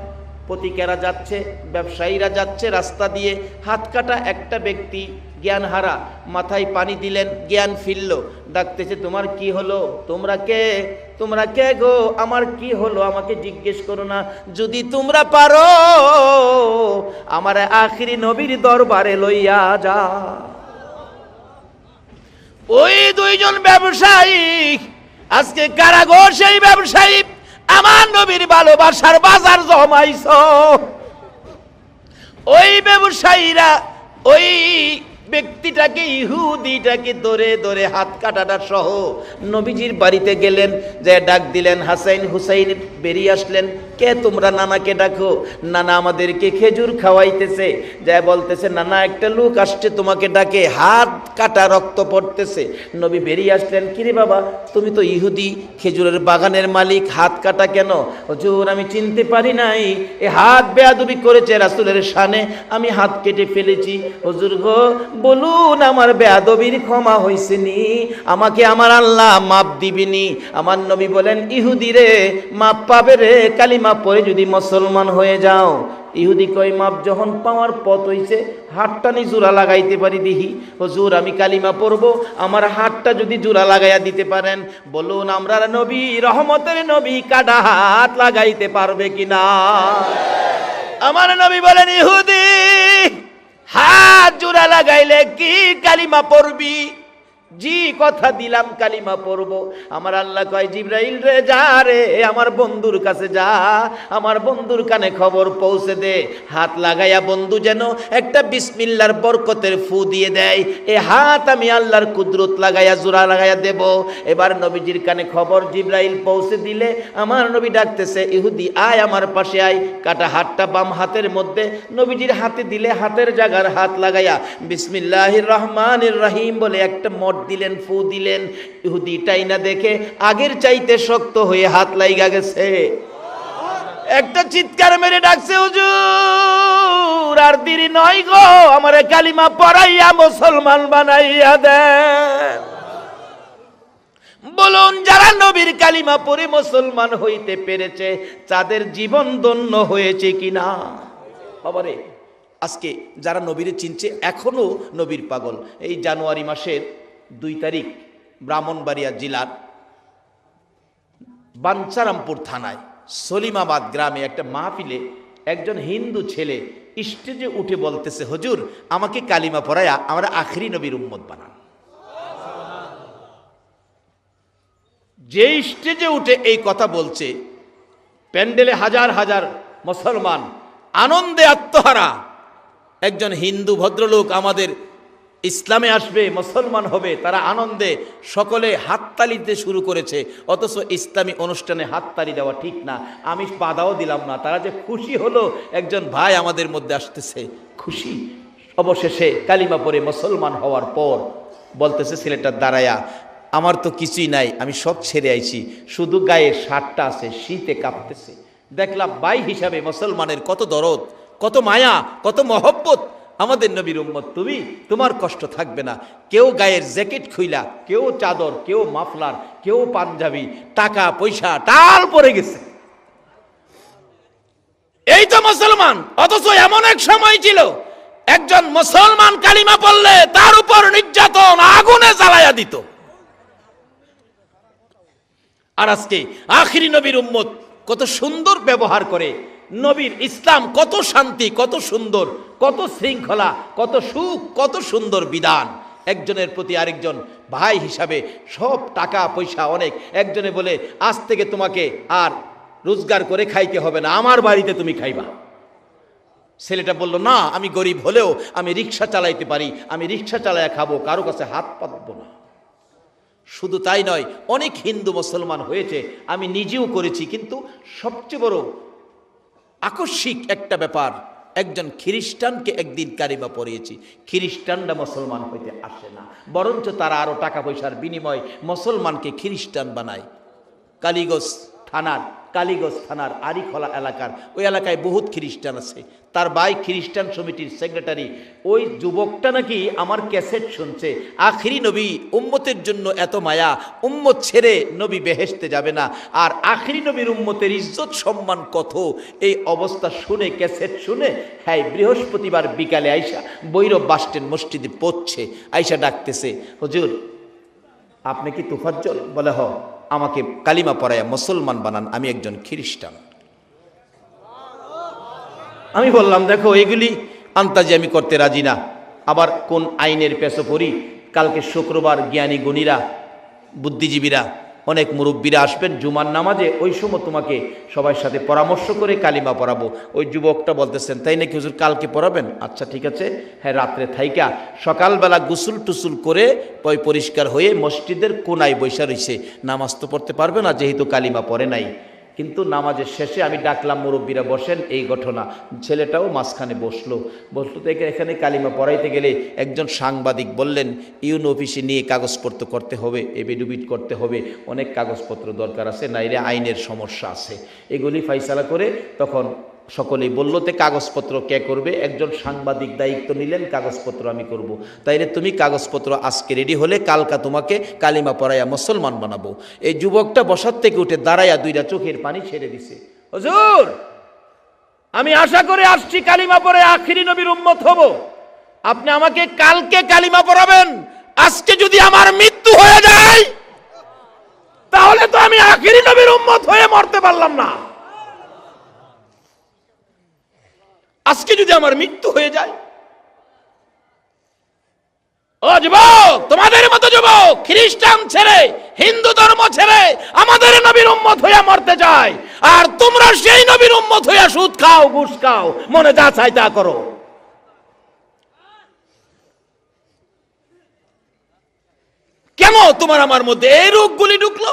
পথিকেরা যাচ্ছে, ব্যবসায়ীরা যাচ্ছে রাস্তা দিয়ে, হাত কাটা একটা ব্যক্তি জ্ঞান হারা, মাথায় পানি দিলেন, জ্ঞান ফিরল, ডাকতেছে, তোমার কি হলো? তোমরা কে? তোমরা কে গো? আমার কি হলো আমাকে জিজ্ঞেস করো না। যদি তোমরা পারো আমার আখিরি নবীর দরবারে লইয়া যা। ওই দুইজন ব্যবসায়ী আজকে কারাগার, সেই ব্যবসায়ী আমার নবীর ভালোবাসার বাজার জমাইছ। ওই ব্যবসায়ীরা ওই ব্যক্তিটাকে, ইহুদিটাকে ধরে ধরে হাত কাটাটা সহ নবীজির বাড়িতে গেলেন, যে ডাক দিলেন, হাসাইন হুসাইন বেরিয়ে আসলেন। কে তোমরা? নানাকে ডাকো। নানা আমাদেরকে খেজুর খাওয়াইতেছে, যা বলতেছে, নানা একটা লোক আসছে তোমাকে ডাকে, হাত কাটা, রক্ত পড়তেছে। নবী বেরিয়ে আসলেন, কিরে বাবা, তুমি তো ইহুদি, খেজুরের বাগানের মালিক, হাত কাটা কেন? হুজুর আমি চিনতে পারি নাই, এ হাত বেয়াদবি করেছে রাসূলের শানে, আমি হাত কেটে ফেলেছি। হুজুর গো বলুন আমার বেয়াদবির ক্ষমা হইছে নি? আমাকে আমার আল্লাহ মাপ দিবিনি? আমার নবী বলেন, ইহুদি রে মাপ পাবে রে, কালিমা পড়ে যদি মুসলমান হয়ে যাও। ইহুদি কয়, মাপ যখন পাওয়ার পথ হইছে, হাতটা নি জোড়া লাগাইতে পারি দিহি। হুজুর আমি কালিমা পড়বো, আমার হাতটা যদি জোড়া লাগাইয়া দিতে পারেন, বলুন আমরা নবী, রহমতের নবী, কাটা হাত লাগাইতে পারবে কিনা? আমার নবী বলেন, ইহুদি হাত জোড়া লাগাইলে কি কালিমা পড়বি? জি কথা দিলাম কালিমা পড়ব। আমার আল্লাহ কয়, জিবরাইল রে যা রে, আমার বন্ধুর কাছে যা, আমার বন্ধুর কানে খবর পৌঁছে দে, হাত লাগাইয়া বন্ধু যেন একটা বিসমিল্লাহর বরকতের ফু দিয়ে দেয়। এ হাত আমি আল্লাহর কুদরত লাগাইয়া জোড়া লাগাইয়া দেব। এবার নবীজির কানে খবর জিবরাইল পৌঁছে দিলে আমার নবী ডাকতেছে, ইহুদি আয় আমার পাশে আয়। কাটা হাতটা বাম হাতের মধ্যে নবীজির হাতে দিলে, হাতের জায়গার হাত লাগাইয়া বিসমিল্লাহির রহমানির রহিম বলে একটা মট দিলেন, ফু দিলেন। ইহুদি টাইনা দেখে আগের চাইতে শক্ত হয়ে হাত লাইগা গেছে। একটা চিৎকার মেরে ডাকছে, হুজুর আর দেরি নয় গো, আমারে কালিমা পড়াইয়া মুসলমান বানাইয়া দেন। বলুন যারা নবীর কালিমা পড়ে মুসলমান হইতে পেরেছে, তাদের জীবন ধন্য হয়েছে কিনা? বাবারে, আজকে যারা নবীরে চিনছে এখনো নবীর পাগল। এই জানুয়ারি মাসের 2 তারিখ ব্রাহ্মণবাড়িয়া জেলার বাঞ্ছারামপুর থানায় সলিমাবাদ গ্রামে একটা মাহফিলে একজন হিন্দু ছেলে স্টেজে উঠে বলতেছে, হুজুর আমাকে কালিমা পড়ায়া আমরা আখরি নবীর উম্মত বানান। যে স্টেজে উঠে এই কথা বলছে, প্যান্ডেলে হাজার হাজার মুসলমান আনন্দে আত্মহারা। একজন হিন্দু ভদ্রলোক আমাদের ইসলামে আসবে, মুসলমান হবে, তারা আনন্দে সকলে হাততালি দিতে শুরু করেছে। অথচ ইসলামী অনুষ্ঠানে হাততালি দেওয়া ঠিক না, আমি বাধাও দিলাম না। তারা যে খুশি হলো, একজন ভাই আমাদের মধ্যে আসতেছে, খুশি। অবশেষে কালিমা পড়ে মুসলমান হওয়ার পর বলতেছে ছেলেটা দাঁড়ায়া, আমার তো কিছুই নাই, আমি সব ছেড়ে আইছি, শুধু গায়ে শার্টটা আছে, শীতে কাঁপতেছে। দেখলাম ভাই হিসাবে মুসলমানের কত দরদ, কত মায়া, কত মহব্বত। আমাদের নবীর উম্মত তুমি, তোমার কষ্ট থাকবে না। কেউ গায়ের জ্যাকেট খুইলা, কেউ চাদর, কেউ মাফলার, কেউ পাঞ্জাবি, টাকা পয়সা টাল পড়ে গেছে। এই তো মুসলমান। অথচ এমন এক সময় ছিল, একজন মুসলমান কালিমা পড়লে তার উপর নির্যাতন আগুনে জ্বালায়া দিত। আর আজকে আখিরি নবীর উম্মত কত সুন্দর ব্যবহার করে। নবীর ইসলাম কত শান্তি, কত সুন্দর, কত শৃঙ্খলা, কত সুখ, কত সুন্দর বিধান। একজনের প্রতি আরেকজন ভাই হিসাবে সব টাকা পয়সা অনেক। একজনে বলে, আজ থেকে তোমাকে আর রোজগার করে খাইতে হবে না, আমার বাড়িতে তুমি খাইবা। ছেলেটা বলল, না, আমি গরিব হলেও আমি রিক্সা চালাইতে পারি, আমি রিক্সা চালাইয়া খাবো, কারো কাছে হাত পাতবো না। শুধু তাই নয়, অনেক হিন্দু মুসলমান হয়েছে, আমি নিজেও করেছি, কিন্তু সবচেয়ে বড় আকস্মিক একটা ব্যাপার, একজন খ্রিস্টানকে একদিন কালিমা পড়িয়েছি। খ্রিস্টানরা মুসলমান হইতে আসে না, বরঞ্চ তারা আরো টাকা পয়সার বিনিময়ে মুসলমানকে খ্রিস্টান বানায়। কালীগঞ্জ থানার আরিখলা এলাকার, ওই এলাকায় বহুত খ্রিস্টান আছে। তার ভাই খ্রিস্টান সমিতির সেক্রেটারি। ওই যুবকটা নাকি আমার ক্যাসেট শুনছে, আখিরি নবী, উম্মতের জন্য এত মায়া, উম্মত ছেড়ে নবী বেহেশতে যাবে না, আর আখিরি নবীর উম্মতের ইজ্জত সম্মান কত, এই অবস্থা শুনে, ক্যাসেট শুনে, হ্যাঁ, বৃহস্পতিবার বিকালে আইসা ভৈরব বাসস্ট্যান্ড মসজিদে পড়ছে, আইসা ডাকতেছে, হুজুর আপনি কি তুফাজ্জল? বলে, হ, আমাকে কালিমা পড়ায়া মুসলমান বানান, আমি একজন খ্রিস্টান। আমি বললাম, দেখো, এগুলি আন্তাজি আমি করতে রাজি না। আবার কোন আইনের পেছো পড়ি? কালকে শুক্রবার জ্ঞানী গুণীরা, বুদ্ধিজীবীরা, অনেক মুরব্বীরা আসবেন জুমার নামাজে, ওই সময় তোমাকে সবার সাথে পরামর্শ করে কালিমা পড়াবো। ওই যুবকটা বলতেছেন, তাই নাকি হুজুর, কালকে পড়াবেন? আচ্ছা ঠিক আছে। হ্যাঁ, রাত্রে থাইকা সকালবেলা গুসুল টুসুল করে পরিষ্কার হয়ে মসজিদের কোনায় বৈশা রইছে, নামাজ তো পড়তে পারবে না যেহেতু কালিমা পড়ে নাই। কিন্তু নামাজের শেষে আমি ডাকলাম, মুরব্বীরা বসেন, এই ঘটনা। ছেলেটাও মাঝখানে বসলো তো এখানে কালিমা পড়াইতে গেলে একজন সাংবাদিক বললেন, ইউনো অফিসে নিয়ে কাগজপত্র করতে হবে, এফিডেভিট করতে হবে, অনেক কাগজপত্র দরকার আছে, নাইলে আইনের সমস্যা আছে। এগুলি ফাইসালা করে তখন সকলেই বলল, তে কাগজপত্র কে করবে? একজন সাংবাদিক দায়িত্ব নিলেন, কাগজপত্র আমি করব। তাইলে তুমি কাগজপত্র আজকে রেডি হলে কালকা তোমাকে কালিমা পড়াইয়া মুসলমান বানাবো। এই যুবকটা বসার থেকে উঠে দাঁড়াইয়া দুইটা চোখের পানি ছেড়ে দিছে। হুজুর, আমি আশা করে আসছি কালিমা পড়ে আখিরি নবীর উম্মত হব, আপনি আমাকে কালকে কালিমা পড়াবেন। আজকে যদি আমার মৃত্যু হয়ে যায় তাহলে তো আমি আখিরি নবীর উম্মত হয়ে মরতে পারলাম না। আজকে যদি আমার মৃত্যু হয়ে যায়, ও যুবক, তোমাদের মতো যুবক খ্রিস্টান ছেড়ে, হিন্দু ধর্ম ছেড়ে আমাদের নবীর উম্মত হইয়া মরতে চায়, আর তোমরা সেই নবীর উম্মত হইয়া সুদ খাও, ঘুষ খাও, মনে যা চাই তা করো। কেন তোমার আমার মধ্যে এই রোগগুলি ঢুকলো?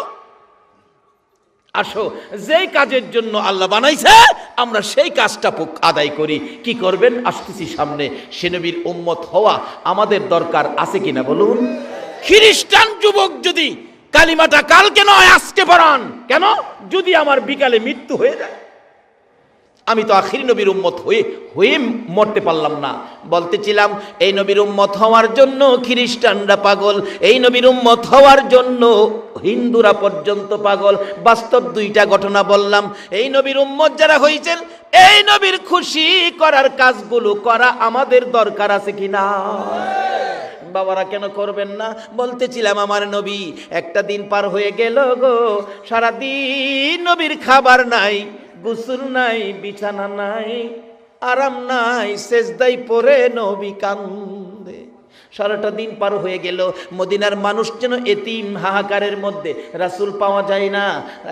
আসো, যেই কাজের জন্য আল্লাহ বানাইছে আমরা সেই কাজটা আদায় করি। কি করবেন? আসতেছি সামনে। সে নবীর উম্মত হওয়া আমাদের দরকার আছে কিনা বলুন? খ্রিস্টান যুবক যদি কালিমাটা কালকে নয় আজকে পড়ান, কেন? যদি আমার বিকালে মৃত্যু হয়ে যায়, আমি তো আখিরি নবীর উম্মত হয়ে মরতে পারলাম না। বলতেছিলাম, এই নবীর উম্মত হওয়ার জন্য খ্রিস্টানরা পাগল, এই নবীর উম্মত হওয়ার জন্য হিন্দুরা পর্যন্ত পাগল। বাস্তব দুইটা ঘটনা বললাম। এই নবীর উম্মত যারা হয়েছেন, এই নবীর খুশি করার কাজগুলো করা আমাদের দরকার আছে কিনা? বাবারা কেন করবেন না? বলতেছিলাম, আমার নবী একটা দিন পার হয়ে গেল গো, সারাদিন নবীর খাবার নাই, গোসল নাই, বিছানা নাই, আরাম নাই, সেজদায় পড়ে নবী কান্দে। সারাটা দিন পার হয়ে গেল, মদিনার মানুষ যেন এতিম, হাহাকারের মধ্যে, রাসূল পাওয়া যায় না।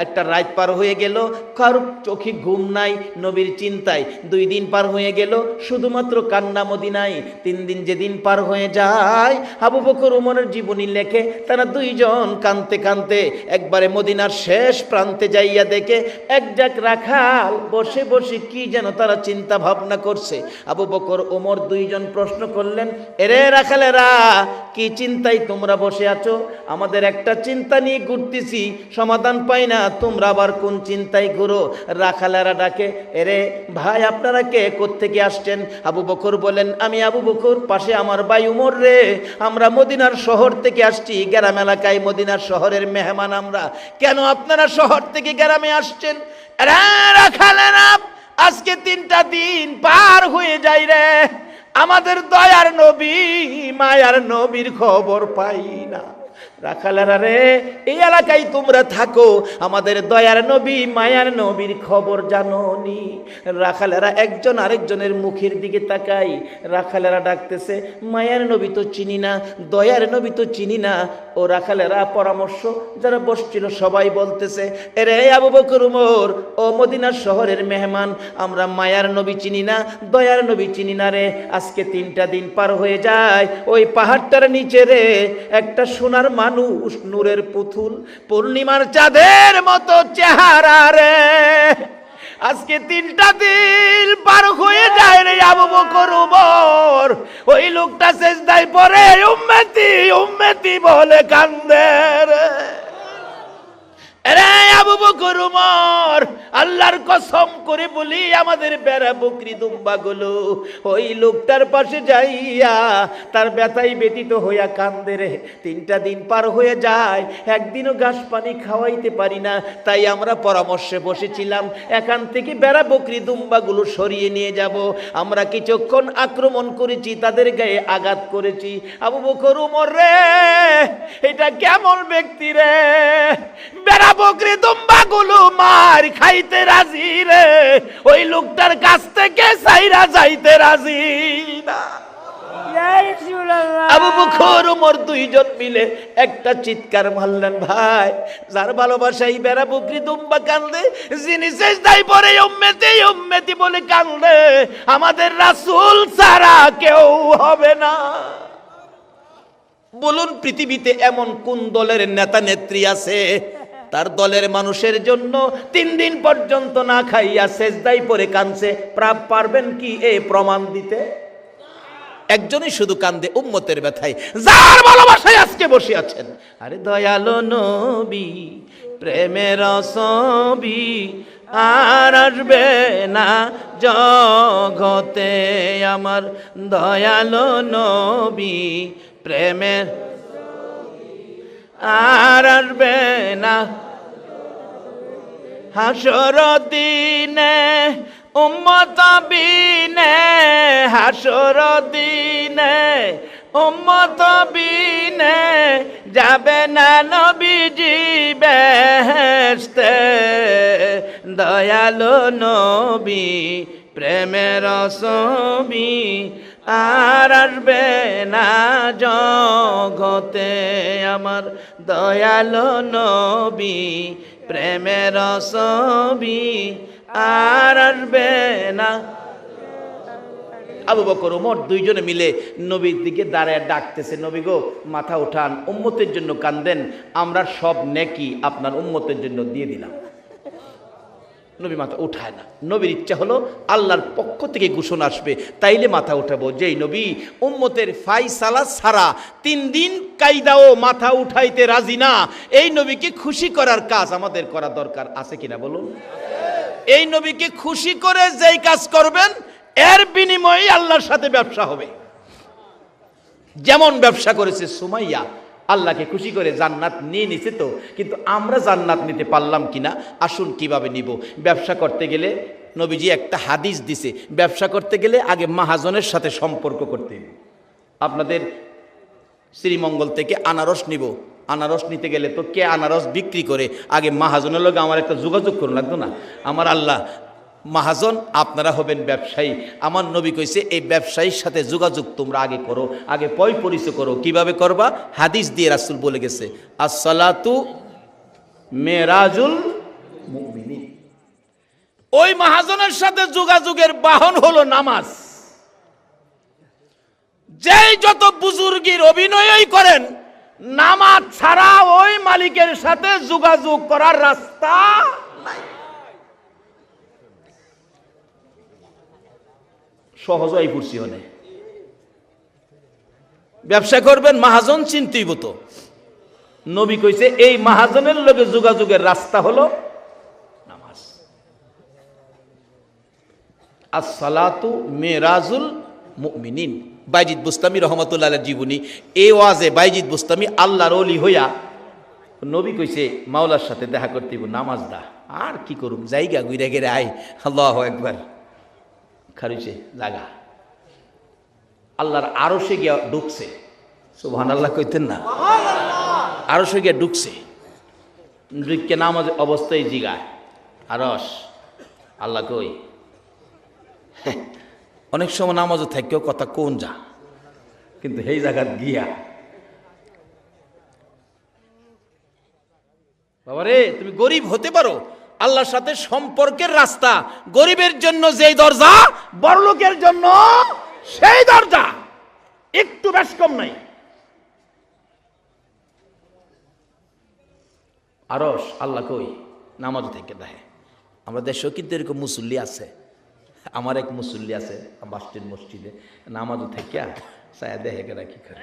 একটা রাত পার হয়ে গেল, কারো চোখে ঘুম নাই, নবীর চিন্তায়। 2 দিন পার হয়ে গেল, শুধুমাত্র কান্না মদিনায়। 3 দিন যেদিন পার হয়ে যায়, আবু বকর ওমরের জীবনী লেখে, তারা 2 জন কানতে কানতে একবারে মদিনার শেষ প্রান্তে যাইয়া দেখে এক জাক রাখাল বসে বসে কি যেন তারা চিন্তা ভাবনা করছে। আবু বকর ওমর 2 জন প্রশ্ন করলেন, এরে রাখালে, কি চিন্তায় তোমরা বসে আছো? আমাদের একটা চিন্তা নিয়ে ঘুরতেছি, সমাধান পাই না, তোমরা আবার কোন চিন্তায় ঘুরো? রাখালেরা ডাকে, এরে ভাই, আপনারা কে, কোত্থেকে আসছেন? আবু বকর বলেন, আমি আবু বকর, পাশে আমার ভাই উমর রে, আমরা মদিনার শহর থেকে আসছি, গ্রাম এলাকায় মদিনার শহরের মেহমান আমরা। কেন আপনারা শহর থেকে গ্রামে আসছেন? রাখালেরা, আজকে 3টা দিন পার হয়ে যায় রে, আমাদের দয়ার নবী, মায়ার নবীর খবর পাই না। রাখালেরা রে, এই এলাকায় তোমরা থাকো, আমাদের দয়ার নবী মায়ার নবীর খবর জানোনি? রাখালেরা একজন আরেকজনের মুখের দিকে তাকাই, রাখালেরা ডাকতেছে, মায়ার নবী তো চিনি না, দয়ার নবী তো চিনি না। ও রাখালেরা পরামর্শ যারা বসছিল সবাই বলতেছে, এরে আবু বকর উমর, ও মদিনার শহরের মেহমান, আমরা মায়ার নবী চিনি না, দয়ার নবী চিনি না রে। আজকে 3টা দিন পার হয়ে যায়, ওই পাহাড়টার নিচে রে একটা সোনার মানুষ, নূরের পুতুল, পূর্ণিমার চাঁদের মতো চেহারা রে। আজকে 3টা দিন পার হয়ে যায় রে আবু বকর উমর, ওই লোকটা সেজদায় পড়ে উম্মতি উম্মতি বলে কান্দে রে। আবু বকর উমর, আল্লাহর কসম করে বলি, আমাদের বেড়া বকরি দুম্বা গুলো ওই লোকটার পাশে যাইয়া তার ব্যথায় ব্যতীত হইয়া কান্দে রে। 3টা দিন পার হয়ে যায়, একদিনও ঘাস পানি খাওয়াইতে পারি না। তাই আমরা পরামর্শে বসেছিলাম, এখান থেকে বেড়া বকরি দুম্বা গুলো সরিয়ে নিয়ে যাব। আমরা কিছুক্ষণ আক্রমণ করেছি, তাদের গায়ে আঘাত করেছি। আবু বকর উমর রে, এটা কেমন ব্যক্তি রে, বেড়া বকরি দুম্বা গুলো মার খাইতে রাজি রে, ওই লোকটার কাছ থেকে সাইরা যাইতে রাজি না। আবু বকর উমর 2জন মিলে একটা চিৎকার মারলেন, ভাই যার ভালোবাসাই বেড়া বকরি দুম্বা কান্দে, যিনি সেজদায় পড়ে উম্মতি উম্মতি বলে কান্দে, আমাদের রাসূল ছাড়া কেউ হবে না। বলুন, পৃথিবীতে এমন কোন দলের নেতা নেত্রী আছে তার দলের মানুষের জন্য 3 দিন পর্যন্ত না খাইয়া সেজদায় পড়ে কাঁদছে? পারবেন কি এই প্রমাণ দিতে? একজনই শুধু কান্দে উম্মতের ব্যথায়, যার ভালোবাসায় আজকে বসে আছেন। আরে দয়ালো নবী, প্রেমের ছবি আর আসবে না জগতে, আমার দয়ালো নবী, প্রেমের আর আসবে না হাসর দিনে উম্মত বিনে, হাসর দিনে উম্মত বিনে যাবে না নবীজি বেহেশতে। দয়ালো নবী, প্রেমের ছবি আর আসবে না জগতে, আমার দয়ালো নবী, প্রেমের ছবি আর আসবে না। আবু বকর ওমর 2জনে মিলে নবীর দিকে দাঁড়ায় ডাকতেছে, নবী গো মাথা উঠান, উম্মতের জন্য কান্দেন, আমরা সব নেকি আপনার উম্মতের জন্য দিয়ে দিলাম। নবী মাথা উঠায় না। নবীর ইচ্ছা হলো আল্লাহর পক্ষ থেকে ঘোষণা আসবে, তাইলে মাথা উঠাবো। যেই নবী উম্মতের ফাইসালা ছাড়া 3 দিন কায়দাও মাথা উঠাইতে রাজি না, এই নবীকে খুশি করার কাজ আমাদের করা দরকার আছে কিনা বলুন? এই নবীকে খুশি করে যেই কাজ করবেন, এর বিনিময়ে আল্লাহর সাথে ব্যবসা হবে। যেমন ব্যবসা করেছে সুমাইয়া, আল্লাহকে খুশি করে জান্নাত নিয়ে নিছে তো, কিন্তু আমরা জান্নাত নিতে পারলাম কিনা? আসুন কিভাবে নিব। ব্যবসা করতে গেলে নবীজি একটা হাদিস দিছে, ব্যবসা করতে গেলে আগে মাহাজনের সাথে সম্পর্ক করতে হবে। আপনাদের শ্রীমঙ্গল থেকে আনারস নিব, আনারস নিতে গেলে তো কে আনারস বিক্রি করে, আগে মাহাজনের লগে আমার একটা যোগাযোগ করুন লাগতো না? আমার আল্লাহ মাহাজন, আপনারা হবেন ব্যবসায়ী। আমার নবী কইছে এই ব্যবসায়ীর সাথে যোগাযোগ তোমরা আগে করো, আগে পরিচয় করো। কিভাবে করবা? হাদিস দিয়ে রাসূল বলে গেছে, আসসালাতু মেরাজুল মুমিনিন। ওই মাহাজনের সাথে যোগাযোগের বাহন হলো নামাজ। যেই যত বুজুর্গির অভিনয়ই করেন, নামাজ ছাড়া ওই মালিকের সাথে যোগাযোগ করার রাস্তা নাই। সহজই পড়ছি হনে ব্যবসা করবেন, মাহাজন চিনতেইব তো। নবী কইছে এই মাহাজনের লগে যোগাযোগের রাস্তা হলো নামাজ। আসসালাতু মেরাজুল মুমিনিন। বাইজিদ বুস্তামি রহমাতুল্লাহ আলাইহির জীবনী। এই ওয়াজে বাইজিদ বুস্তামি আল্লাহর ওলি হইয়া নবী কইছে মাওলার সাথে দেখা করতেইব, নামাজ দা। আর কি করুম, জায়গা ঘুরে গেলে আই, আল্লাহু আকবার, খারিছে জায়গা। আল্লাহর আরশে গিয়া ঢুকছে, সুবহানাল্লাহ কইতেন না? আরশে গিয়ে ঢুকছে, ঢুকে নামাজ অবস্থায় জিগায়, আরশ আল্লাহ কই? অনেক সময় নামাজও থাকেও কথা কোন যা, কিন্তু সেই জায়গাত গিয়া বাবারে তুমি গরিব হতে পারো, আল্লাহর সাথে সম্পর্কের রাস্তা গরিবের জন্য যেই দরজা, বড়লোকের জন্য সেই দরজা, একটু বেশ কম নাই। আরশ আল্লাহ কই? নামাজ থেকে দেখে। আমরা দেশেও কিন্তু এরকম মুসল্লি আছে। আমার এক মুসল্লি আছে বাসটির মসজিদে, নামাজও থেকে সায়া দেখে কেনা কি করে।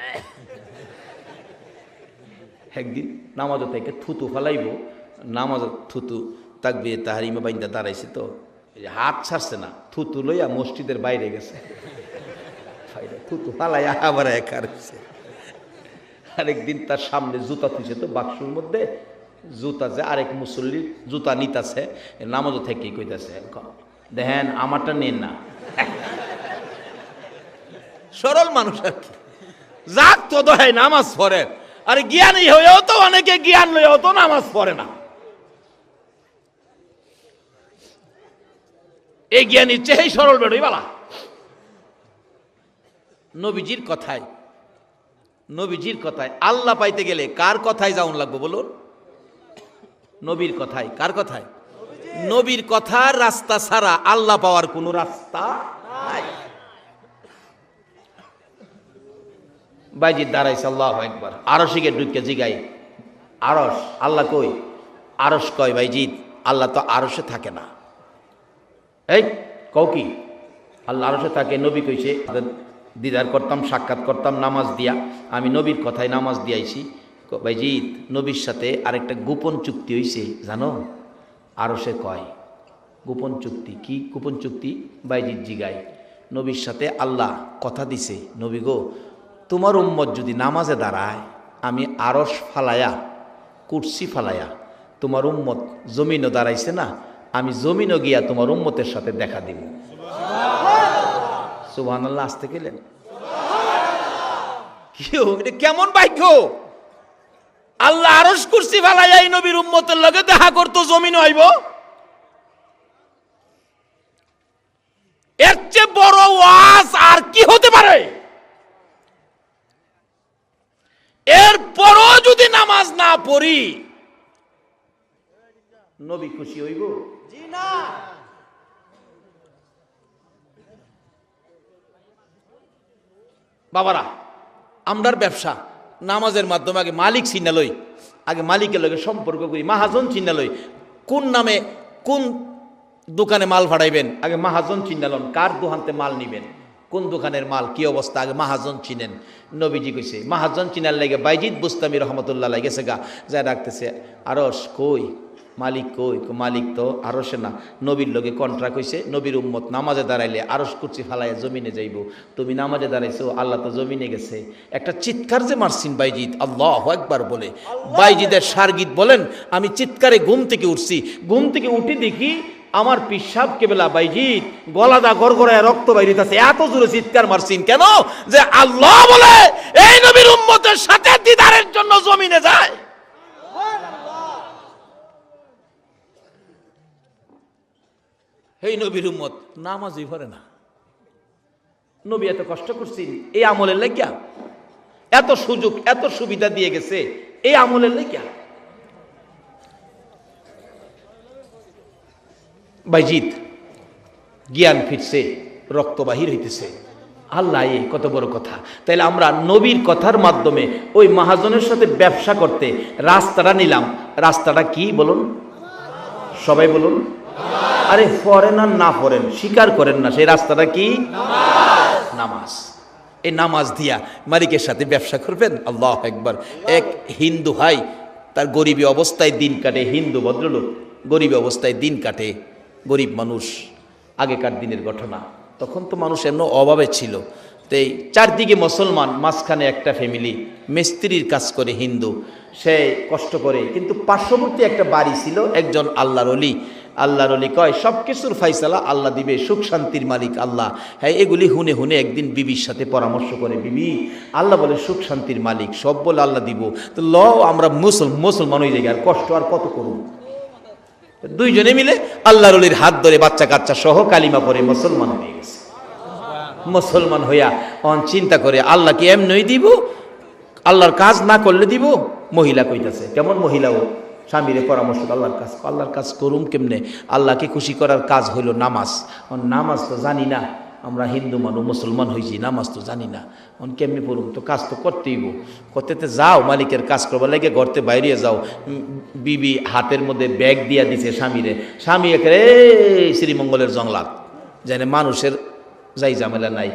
একদিন নামাজও থেকে থুতু ফালাইব, নামাজ থুতু তাকবীর তাহরিমা বাইন্দা দাঁড়াইছে, তো হাত ছাড়ছে না, থুতু লইয়া মসজিদের বাইরে গেছে, থুতু ফালাইয়া আবার একা রয়েছে। আরেকদিন তার সামনে জুতা থুইছে, তো বাক্সুর মধ্যে জুতা, যে আরেক মুসল্লির জুতা নিতাছে, নামাজও থেকে কইতাছে, দেখেন আমারটা নেন না। সরল মানুষ আর কি, যাক তো দোহাই নামাজ পড়ে, আর জ্ঞানী হয়েও তো অনেকে জ্ঞান লইয়াও তো নামাজ পড়ে না। এই জ্ঞানীর চেয়ে সরল বেড়ই বালা। নবীজির কথায়, নবীজির কথায় আল্লাহ পাইতে গেলে কার কথায় যাওন লাগবে বলুন? নবীর কথায়। কার কথায়? নবীর কথার রাস্তা ছাড়া আল্লাহ পাওয়ার কোন রাস্তা নাই। বাইজিৎ দাঁড়াইছে, আল্লাহু আকবার, আরশে ঢুকে জিগাই, আরশ আল্লাহ কই? আরশ কয়, বাইজিৎ আল্লাহ তো আরশে থাকে না। এই কও কি? আল্লাহ আরশে থাকে। নবী কইছে দিদার করতাম, সাক্ষাৎ করতাম নামাজ দিয়া, আমি নবীর কথায় নামাজ দিয়াইছি। বাইজিৎ নবীর সাথে আরেকটা গোপন চুক্তি হইছে জানো? আরশে কয় গোপন চুক্তি। কি গোপন চুক্তি? বাইজিৎ জিগায়, নবীর সাথে আল্লাহ কথা দিছে, নবী গো তোমার উম্মত যদি নামাজে দাঁড়ায়, আমি আরশ ফালায়া, কুরসি ফালায়া, তোমার উম্মত জমিনও দাঁড়াইছে না, আমি জমিনও গিয়া তোমার উম্মতের সাথে দেখা দিব। সুবহানাল্লাহ, আসতে গেলেন এটা কেমন ভাগ্য! আল্লাহ আরশ কুরসি ফালাইয়া এই নবীর উম্মতের লগে দেখা করতো, জমিন হইব। এর চেয়ে বড় ওয়াজ আর কি হতে পারে? এরপরও যদি নামাজ না পড়ি, নবী খুশি হইব? জি না। বাবারা, আমরার ব্যবসা নামাজের মাধ্যমে আগে মালিক চিনা লই, আগে মালিকের লগে সম্পর্ক করি, মাহাজন চিনা লই। কোন নামে কোন দোকানে মাল ভাড়াইবেন, আগে মাহাজন চিনালন। কার দোকানতে মাল নিবেন, কোন দোকানের মাল, কি অবস্থা, আগে মাহাজন চিনেন। নবীজি কইছে মাহাজন চিনার লাগে বাইজিৎ বুস্তামি রহমতুল্লাহ লাগেছে গা, যা ডাকতেছে, আরশ কই? মালিক কই? মালিক তো আরশে না, নবীর লগে কন্ট্রাক্ট হইছে। নবীর উম্মত নামাজে দাঁড়াইলে আরশ কুরসি ফালাইয়া জমিনে যাইব, তুমি নামাজে দাঁড়াইছো, আল্লাহ তো জমিনে গেছে। একটা চিৎকার যে মারছিন বাইজিৎ আল্লাহু আকবার বলে, বাইজিদের সারগীত বলেন, আমি চিৎকারে ঘুম থেকে উঠছি, ঘুম থেকে উঠে দেখি আমার পিসাব কেবলা বাইজিৎ গলাদা গড়গড়ায় রক্ত বাইরিতেছে। এত জোরে চিৎকার মারছিন কেন? যে আল্লাহ বলে এই নবীর উম্মতের সাথে দিদারের জন্য জমিনে যায়। এই নবীর উম্মত নামাজই পড়ে না। নবী এত কষ্ট করছেন এই আমলের লাগিয়া, এত সুযোগ এত সুবিধা দিয়ে গেছে এই আমলের লাগিয়া। বাইজিৎ জ্ঞান ফিরছে, রক্ত বাহির হইতেছে। আল্লাহ, এ কত বড় কথা! তাইলে আমরা নবীর কথার মাধ্যমে ওই মহাজনের সাথে ব্যবসা করতে রাস্তাটা নিলাম। রাস্তাটা কি বলুন? সবাই বলুন। আরে পড়েন আর না পড়েন, স্বীকার করেন না, সেই রাস্তাটা কি? নামাজ। এই নামাজ দিয়া মালিকের সাথে ব্যবসা করবেন। আল্লাহু আকবার। এক হিন্দু ভাই তার গরিবী অবস্থায় দিন কাটে, হিন্দু ভদ্রলোক গরিবী অবস্থায় দিন কাটে, গরিব মানুষ, আগেকার দিনের ঘটনা। তখন তো মানুষ এমন অভাবে ছিল, তো এই চারদিকে মুসলমান, মাঝখানে একটা ফ্যামিলি মিস্ত্রির কাজ করে, হিন্দু, সে কষ্ট করে, কিন্তু পার্শ্ববর্তী একটা বাড়ি ছিল, একজন আল্লাহর ওলি, গরিব মানুষ, আগেকার দিনের ঘটনা। তো এই চারদিকে মুসলমান, মাঝখানে একটা ফ্যামিলি মিস্ত্রির কাজ করে, হিন্দু, সে কষ্ট করে, কিন্তু পার্শ্ববর্তী একটা বাড়ি ছিল, একজন আল্লাহর ওলি, গরিব মানুষ, আল্লাহর ওলি কয় সব কিছুর ফাইসালা আল্লাহ দিবে, সুখ শান্তির মালিক আল্লাহ। হ্যাঁ, এগুলি হুনে হুনে একদিন বিবির সাথে পরামর্শ করে, বিবি আল্লাহ বলে সুখ শান্তির মালিক, সব বলে আল্লাহ দিব, তো ল আমরা মুসলমান হয়ে যাই, আর কষ্ট আর কত করুন। দুইজনে মিলে আল্লাহর ওলির হাত ধরে বাচ্চা কাচ্চা সহ কালিমা পড়ে মুসলমান হয়ে গেছে। মুসলমান হইয়া চিন্তা করে আল্লাহ কি এমনই দিব, আল্লাহর কাজ না করলে দিব। মহিলা কইতাছে, কেমন মহিলাও স্বামীরে পরামর্শ, আল্লাহর কাজ করুম কেমনে, আল্লাহকে খুশি করার কাজ হইল নামাজ। নামাজ তো জানি না, আমরা হিন্দু মানুষ মুসলমান হয়েছি, নামাজ তো জানি না, কেমনি পড়ুম, তো কাজ তো করতেইব। করতে যাও মালিকের কাজ করবার লাগে ঘরতে বাইরে যাও। বিবি হাতের মধ্যে ব্যাগ দিয়া দিছে স্বামীরে, স্বামী একেবারে শ্রীমঙ্গলের জংলাত জানে, মানুষের যাই ঝামেলা নাই,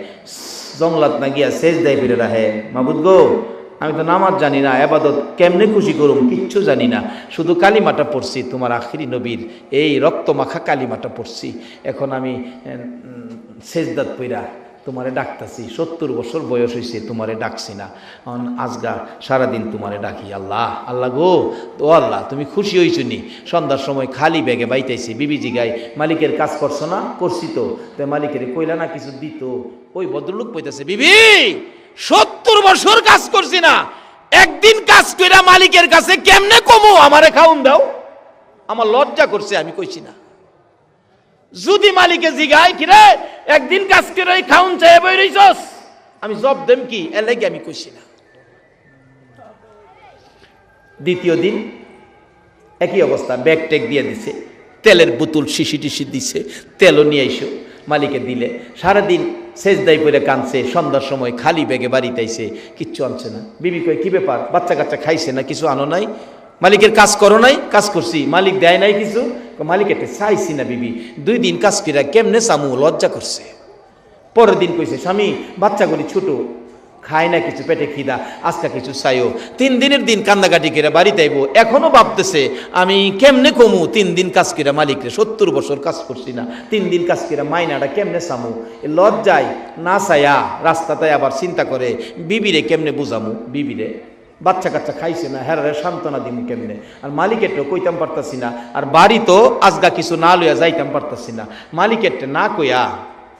জংলাত না গিয়া শেষ দেয় ফিরে রাহে, মাবুদ গো আমি তো নামাজ জানি না, আবাদত কেমনে খুশি করুম কিচ্ছু জানি না, শুধু কালিমাটা পড়ছি, তোমার আখিরি নবীর এই রক্তমাখা কালিমাটা পড়ছি, এখন আমি সেজদাত পইরা তোমারে ডাকতাছি, 70 বছর বয়স হয়েছে তোমারে ডাকছি না, আজগা সারাদিন তোমারে ডাকি। আল্লাহ আল্লাহ গো, ও আল্লাহ তুমি খুশি হইছ নি? সন্ধ্যার সময় খালি ব্যাগে বাইতাইছি, বিবিজি গাই মালিকের কাজ করছো না? করছি তো, মালিকের কইলা না কিছু দিত? ওই ভদ্রলোক কইতাছে, বিবি 70 বছর কাজ করছি না, একদিন কাজ কইরা মালিকের কাছে কেমনে কমু, আমারে খাউন দাও। আমার লজ্জা করছে, আমি কইছি না। যদি মালিকে জিগায় কিরে একদিন কাজ করে খাউন চাই বই রইছস, আমি জব দেম কি, এর লাগে আমি কইছি না। দ্বিতীয় দিন একই অবস্থা, ব্যাগ টেক দিয়ে দিছে, তেলের বোতল শিশি টিশি দিছে, তেলও নিয়ে আইসো মালিকে দিলে। সারাদিন সেজদাই পরে কানছে, সন্ধ্যার সময় খালি ব্যাগে বাড়িতে আইছে, কিচ্ছু আনছে না। বিবি কয় কি ব্যাপার, বাচ্চা কাচ্চা খাইছে না, কিছু আনো নাই? মালিকের কাজ করো নাই? কাজ করছি, মালিক দেয় নাই কিছু? মালিক একটা চাইছি না বিবি, 2 দিন কাজ কইরা কেমনে চামু, লজ্জা করছে। পরের দিন কইছে, স্বামী বাচ্চাগুলি ছোট, খায় না কিছু, পেটে খিদা, আজকা কিছু চাইও। 3 দিনের দিন কান্দাকাটি করে বাড়িতে আইব, এখনো ভাবতেছে আমি কেমনে কমু, 3 দিন কাজ করে মালিকরে, 70 বছর কাজ করছি না, 3 দিন কাজ করে মাইনাটা কেমনে চামু, লজ্জায় না চাইয়া রাস্তাতে আবার চিন্তা করে বিবিরে কেমনে বুঝামু, বিবিরে বাচ্চা কাচ্চা খাইছে না, হেরারে সান্ত্বনা দিমু কেমনে, আর মালিকেরটা কইতাম পারতাছি না, আর বাড়ি তো আজগা কিছু না লইয়া যাইতাম পারতাছি না, মালিকেরটা না কইয়া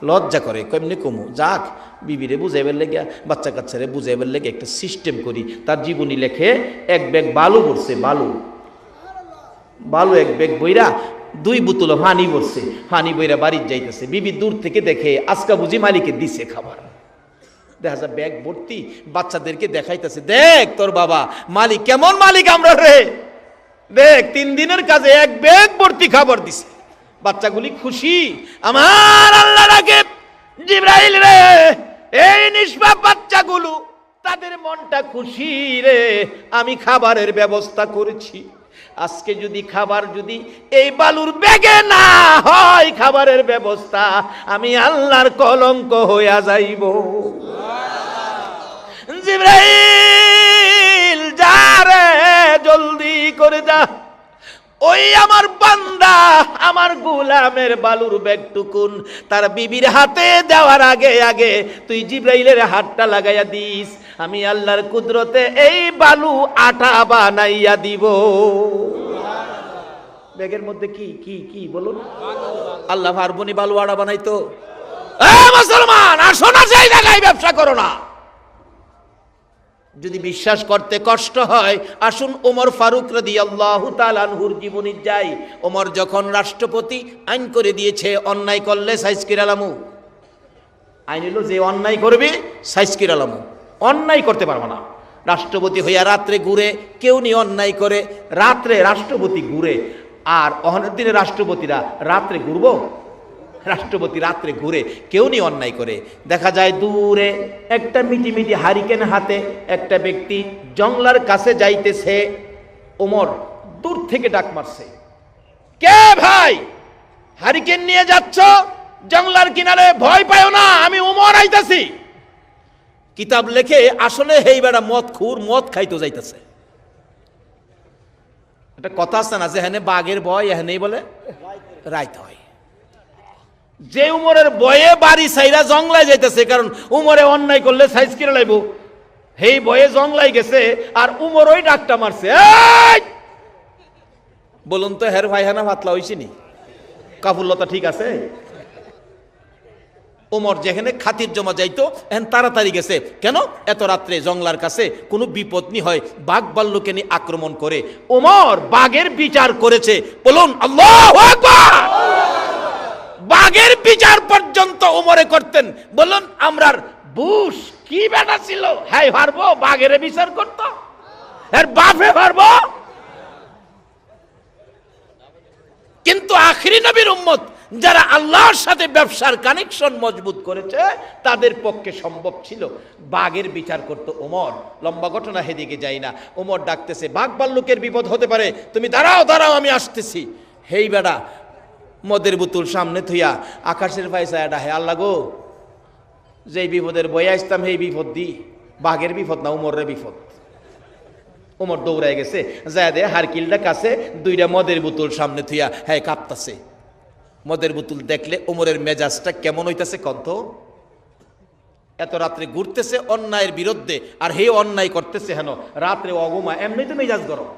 লজ্জা করে, কেমনে কমু, যাক বিবিরে বুঝাইবার লেগে, বাচ্চা কাচ্চারে বুঝাইবার লেগে একটা সিস্টেম করি। তার জীবনী লেখে, 1 ব্যাগ বালু ভরছে, বালু 1 ব্যাগ বইরা, 2 বোতল পানি ভরছে, পানি বইরা বাড়ির যাইতেছে। বিবি দূর থেকে দেখে আজকা বুঝি মালিকে দিছে খাবার, দেখা যায় ব্যাগ ভর্তি, বাচ্চাদেরকে দেখাইতেছে, দেখ তোর বাবা মালিক কেমন মালিক আমরা রে, দেখ 3 দিনের কাজে 1 ব্যাগ ভর্তি খাবার দিছে। বাচ্চাগুলি খুশি, আমার আল্লাহ রাগে জিবরাইল রে, এই নিষ্পাপ বাচ্চাগুলো তাদের মনটা খুশি রে, আমি খাবারের ব্যবস্থা করেছি। আজকে যদি খাবার যদি এই বালুর ব্যাগে না হয় খাবারের ব্যবস্থা, আমি আল্লাহর কলঙ্ক হইয়া যাইব। জিবরাইল যা রে, জলদি করে যা, ওই আমার বান্দা আমার গোলামের বালুর ব্যাগটুকুন তার বিবির হাতে দেওয়ার আগে আগে তুই জিবরাইলের হাতটা লাগাইয়া দিস, আমি আল্লাহর কুদরতে এই বালু আটা বানাইয়া দিব। ব্যাগের মধ্যে কি কি কি বলুন, আল্লাহ পারবনি বালু আটা বানাইতো? মুসলমান আসো না, সেই জায়গায় ব্যবসা করো না। যদি বিশ্বাস করতে কষ্ট হয়, আসুন ওমর ফারুক রাদিয়াল্লাহু তাআলা আনহুর জীবনী যাই। ওমর যখন রাষ্ট্রপতি, আইন করে দিয়েছে অন্যায় করলে সাইজ কিরালামু, আইন হলো যে অন্যায় করবে সাইজ কিরালামু, অন্যায় করতে পারবে না। রাষ্ট্রপতি হইয়া রাত্রে ঘুরে, কেউ নি অন্যায় করে, রাত্রে রাষ্ট্রপতি ঘুরে, আর অহনের দিনে রাষ্ট্রপতিরা রাত্রে ঘুরবো? রাষ্ট্রপতি রাত্রে ঘুরে, কেউ নি অন্যায় করে। দেখা যায় দূরে একটা মিটি হারিকেন হাতে একটা ব্যক্তি জংলার কাছে যাইতেছে, ওমর দূর থেকে ডাক মারছে, কে ভাই হারিকেন নিয়ে যাচ্ছ জংলার কিনারে, ভয় পাও না, আমি ওমর আইতাছি। কিতাব লেখে আসলে হেই বেড়া মদ খুর, মদ খাইতে যাইতেছে। একটা কথা আছে না, যে হেনে বাঘের ভয় এখানেই বলে রাইত হয়। যে উমরের বয়ে বাড়ি সাইরা জংলায় যাইতেছে, কারণ উমরে অন্যায় করলে সাইজ কিনে লাইব, হেই বয়ে জংলায় গেছে, আর উমর ওই ডাকটা মারছে, বলুন তো হের ভাই হানা ভাতলা হইছিনি? কাফুল্লতা ঠিক আছে? ওমর যেখানে খাতির জমা যাইতো এখন তাড়াতাড়ি গেছে কেন? এত রাত্রে জংলার কাছে কোনো বিপদ নি হয়, বাঘ ভাল্লুকে নিয়ে আক্রমণ করে। ওমর বাঘের বিচার করেছে, বলুন আল্লাহু আকবার। বাঘের বিচার পর্যন্ত ওমরে করতেন। বলুন আমরার বুশ কি বেটা ছিল, হ্যাঁ পারবো বাঘের বিচার করত, এর বাপে পারবো? কিন্তু আখিরি নবীর উম্মত যারা আল্লাহর সাথে ব্যবসার কানেকশন মজবুত করেছে তাদের পক্ষে সম্ভব ছিল। বাঘের বিচার করতে ওমর। লম্বা ঘটনা, হেদিকে যাই না। ওমর ডাকতেছে, বাঘ ভাল্লুকের বিপদ হতে পারে, তুমি দাঁড়াও দাঁড়াও আমি আসতেছি। হেই বেড়া মদের বোতল সামনে থইয়া আকাশের পয়সা এটা, হে আল্লাহ গো, যেই বিপদের বই আসতাম সেই বিপদ দি, বাঘের বিপদ না উমরের বিপদ। ওমর দৌড়ায় গেছে, যায় দে হারকিলটা কাছে, দুইটা মদের বোতল সামনে থইয়া হ্যাঁ কাঁপতাছে। মদের বোতল দেখলে ওমরের মেজাজটা কেমন হইতাছে কন্ত? এত রাত্রে ঘুরতেছে অন্যায়ের বিরুদ্ধে, আর হে অন্যায় করতেছে হেন রাত্রে অগমা, এমনি তো মেজাজ গরম।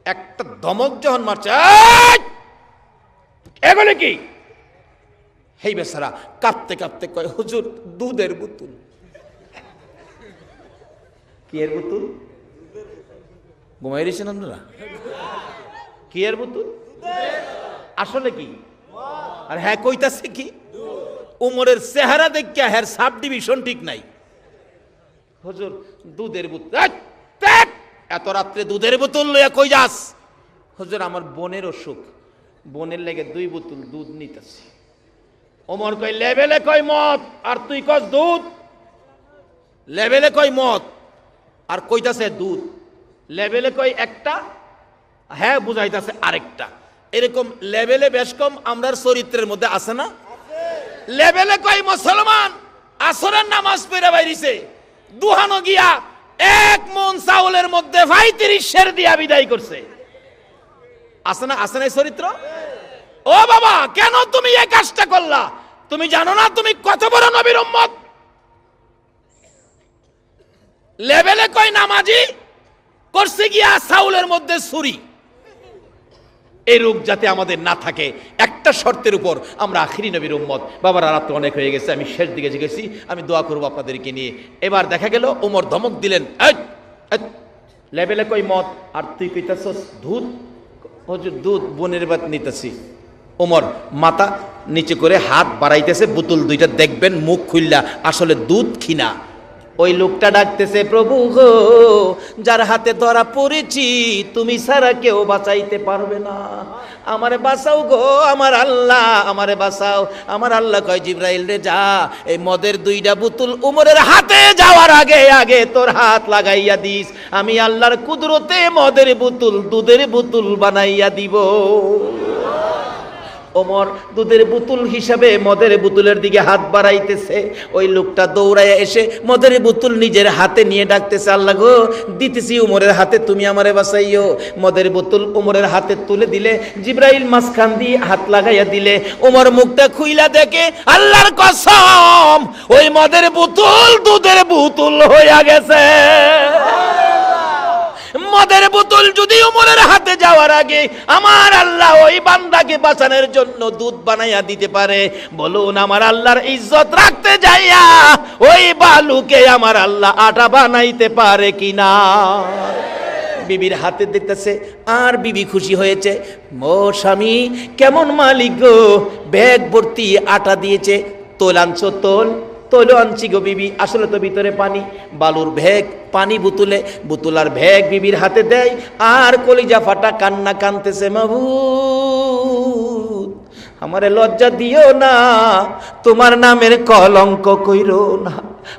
একটা ধমক যখন মারছে, এগুলো কি? হেই বেচারা কাঁপতে কাঁপতে কয়, হুজুর দুধের বোতল। কি এর বোতল? ঘুমাই রয়েছেন আপনারা? কি এর বোতল? আসলে কি? আর হ্যাঁ কইতাছে কি? উমরের চেহারা দেখে হ্যাঁ সাব ডিভিশন ঠিক নাই। হুজুর দুধের বোতল। এত রাত্রে দুধের বোতল লইয়া কই যাস? হুজুর আমার বোনের অসুখ, বোনের লেগে 2 বোতল দুধ নিতেছি। ওমর কই লেভেলে কই মত, আর তুই কস দুধ? লেভেলে কই মত আর কইতাছে দুধ, লেভেলে কই একটা, হ্যাঁ বুঝাইতাছে আরেকটা। এরকম লেভেলে বেশ কম আমরার চরিত্রের মধ্যে আছে না? লেভেলে কই মুসলমান আসরের নামাজ পড়ে বাইরিছে, দুহানো গিয়া 1 মণ চাউলের মধ্যে 35 সের দিয়া বিদায় করছে। আছে না? আছে না চরিত্র? ও বাবা কেন তুমি এই কাজটা করলা? তুমি জানো না তুমি কত বড় নবীর উম্মত? লেভেলে কই নামাজি, করছে গিয়া চাউলের মধ্যে ছুরি। এই রোগ যাতে আমাদের না থাকে একটা শর্তের উপর, আমরা আখিরি নবীর উম্মত। বাবার রাত অনেক হয়ে গেছে, আমি শেষ দিকে গেছি, আমি দোয়া করবো আপনাদেরকে নিয়ে। এবার দেখা গেল ওমর ধমক দিলেন, লেভেলে কই মত আর তুই কইতাছস দুধ? হুজুর দুধ বোনের বাত নিতেছি। ওমর মাথা নিচে করে হাত বাড়াইতেছে, বোতল দুইটা দেখবেন মুখ খুললা আসলে দুধ কিনা। ওই লোকটা ডাকতেছে, প্রভু গো, যার হাতে ধরা পড়েছি তুমি ছাড়া কেউ বাঁচাইতে পারবে না, আমারে বাঁচাও গো আমার আল্লাহ, আমারে বাঁচাও। আমার আল্লাহ কয়, জিবরাইল রে যা, এই মদের 2টা বোতল উমরের হাতে যাওয়ার আগে আগে তোর হাত লাগাইয়া দিস, আমি আল্লাহর কুদরতে মদের বোতল দুধের বোতল বানাইয়া দিব। ওমর দুধের বোতল হিসাবে মদের বোতলের দিকে হাত বাড়াইতেছে। ওই লোকটা দৌড়াইয়া এসে মদের বোতল নিজের হাতে নিয়ে ডাকতেছে, আল্লাহ গো দিতেছি উমরের হাতে, তুমি আমারে বাঁচাইও। মদের বোতল উমরের হাতে তুলে দিলে, জিবরাইল মাঝখান দিয়ে হাত লাগাইয়া দিলে, উমর মুখটা খুইলা দেখে, আল্লাহর কসম ওই মদের বোতল দুধের বোতল হইয়া গেছে। মদের বোতল যদি উমরের হাতে যাওয়ার আগে আমার আল্লাহ ওই বান্দাকে বাঁচানোর জন্য দুধ বানাইয়া দিতে পারে, বলুন আমার আল্লাহর ইজ্জত রাখতে যাইয়া ওই বালুকে আমার আল্লাহ আটা বানাইতে পারে কিনা? বিবির হাতে দিতেছে, আর বিবি খুশি হয়েছে, ও স্বামী কেমন মালিক গো, ব্যাগ ভর্তি আটা দিয়েছে, তোল আনছো তোল। তৈল আনছি গো বিবি, আসলে তো ভিতরে পানি। বালুর ভ্যাগ পানি বোতলে, বোতল আর ভ্যাগ বিবির হাতে দেয়, আর কলিজা ফাটা কান্না কানতেছে, মাবুদ আমারে লজ্জা দিও না, তোমার নামের কলঙ্ক কইরো না।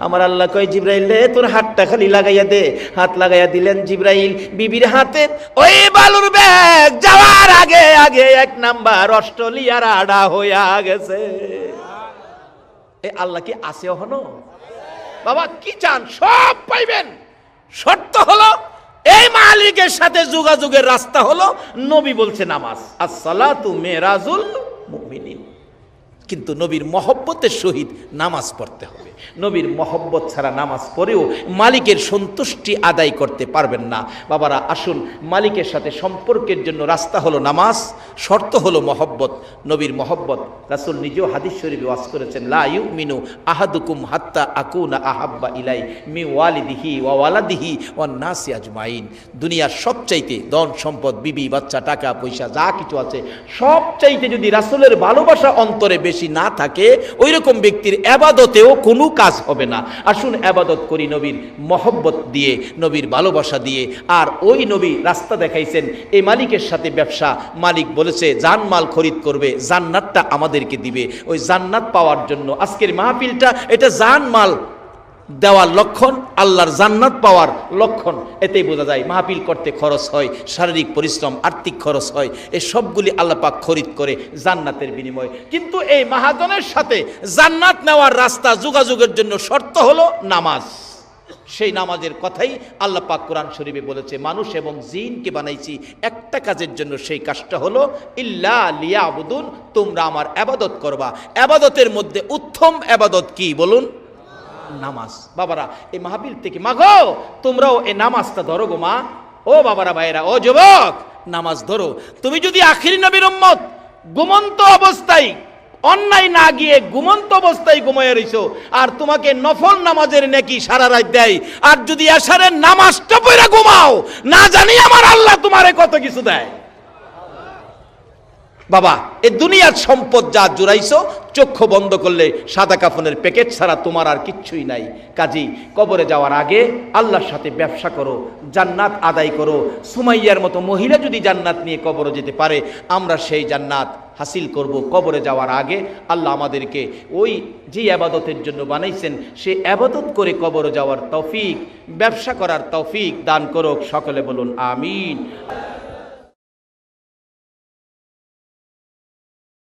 আমার আল্লাহ কয়, জিবরাইল রে তোর হাতটা খালি লাগাইয়া দে। হাত লাগাইয়া দিলেন জিবরাইল বিবির হাতে। ওই বালুর ব্যাগ যাওয়ার আগে আগে 1 নাম্বার অস্ট্রেলিয়ার আড়া হইয়া গেছে। এ আল্লাহ কি আছে হনো? বাবা কি চান সব পাইবেন, শর্ত হলো এই মালিকের সাথে যোগাযোগের রাস্তা হলো নবী বলছে নামাজ, আসসালাতু মেরাজুল মুমিনিন। কিন্তু নবীর মহব্বতের সহিত নামাজ পড়তে হবে। নবীর মহব্বত ছাড়া নামাজ পড়েও মালিকের সন্তুষ্টি আদায় করতে পারবেন না। বাবারা আসুন, মালিকের সাথে সম্পর্কের জন্য রাস্তা হলো নামাজ, শর্ত হলো মহব্বত, নবীর মহব্বত। রাসূল নিজেও হাদিস শরীফে ওয়াজ করেছেন, লা ইউমিনু আহাদুকুম হাত্তা আকুনা আহাব্বা ইলাই মি ওয়ালিদিহি ওয়া ওয়ালাদিহি ওয়ান নাসি আজমাইন। দুনিয়ার সবচাইতে ধন সম্পদ, বিবি বাচ্চা, টাকা পয়সা যা কিছু আছে সবচাইতে যদি রাসূলের ভালোবাসা অন্তরে বেশি না থাকে, ওই রকম ব্যক্তির ইবাদতেও কোনো কাজ হবে না। আসুন ইবাদত করি নবীর মহব্বত দিয়ে, নবীর ভালোবাসা দিয়ে। আর ওই নবী রাস্তা দেখাইছেন, এই মালিকের সাথে ব্যবসা, মালিক বলেছে জানমাল খরিদ করবে, জান্নাতটা আমাদেরকে দিবে। ওই জান্নাত পাওয়ার জন্য আজকের মাহফিলটা এটা জানমাল দেওয়ার লক্ষণ, আল্লাহর জান্নাত পাওয়ার লক্ষণ। এতেই বোঝা যায় মাহফিল করতে খরচ হয়, শারীরিক পরিশ্রম, আর্থিক খরচ হয়, এই সবগুলি আল্লাহ পাক খরিদ করে জান্নাতের বিনিময়। কিন্তু এই মাহাজনের সাথে জান্নাত নেওয়ার রাস্তা, যোগাযোগের জন্য শর্ত হলো নামাজ। সেই নামাজের কথাই আল্লাহ পাক কোরআন শরীফে বলেছে, মানুষ এবং জিনকে বানাইছি একটা কাজের জন্য, সেই কাজটা হলো ইল্লা লিয়াবুদুন, তোমরা আমার ইবাদত করবা। ইবাদতের মধ্যে উত্তম ইবাদত কি বলুন? নামাজ। বাবারা এই মাহফিল থেকে মাগো তোমরাও এই নামাজটা ধরো গো মা, ও বাবারা, ভাইরা, ও যুবক, নামাজ ধরো। তুমি যদি আখিরি নবীর উম্মত, ঘুমন্ত অবস্থায়, অন্যায় না গিয়ে ঘুমন্ত অবস্থায় ঘুমায় রইছো, আর তোমাকে নফল নামাজের নেকি সারা রাত দেয়, আর যদি এশারের নামাজটা পড়ে ঘুমাও, না জানি আমার আল্লাহ তোমারে কত কিছু দেয়। বাবা এ দুনিয়ার সম্পদ যা জুড়াইছো, চক্ষু বন্ধ করলে সাদা কাফনের প্যাকেট ছাড়া তোমার আর কিচ্ছুই নাই। কাজী কবরে যাওয়ার আগে আল্লাহর সাথে ব্যবসা করো, জান্নাত আদায় করো। সুমাইয়ার মতো মহিলা যদি জান্নাত নিয়ে কবরে যেতে পারে, আমরা সেই জান্নাত হাসিল করব। কবরে যাওয়ার আগে আল্লাহ আমাদেরকে ওই যে ইবাদতের জন্য বানাইছেন, সে ইবাদত করে কবরে যাওয়ার তৌফিক, ব্যবসা করার তৌফিক দান করুক। সকলে বলুন আমিন।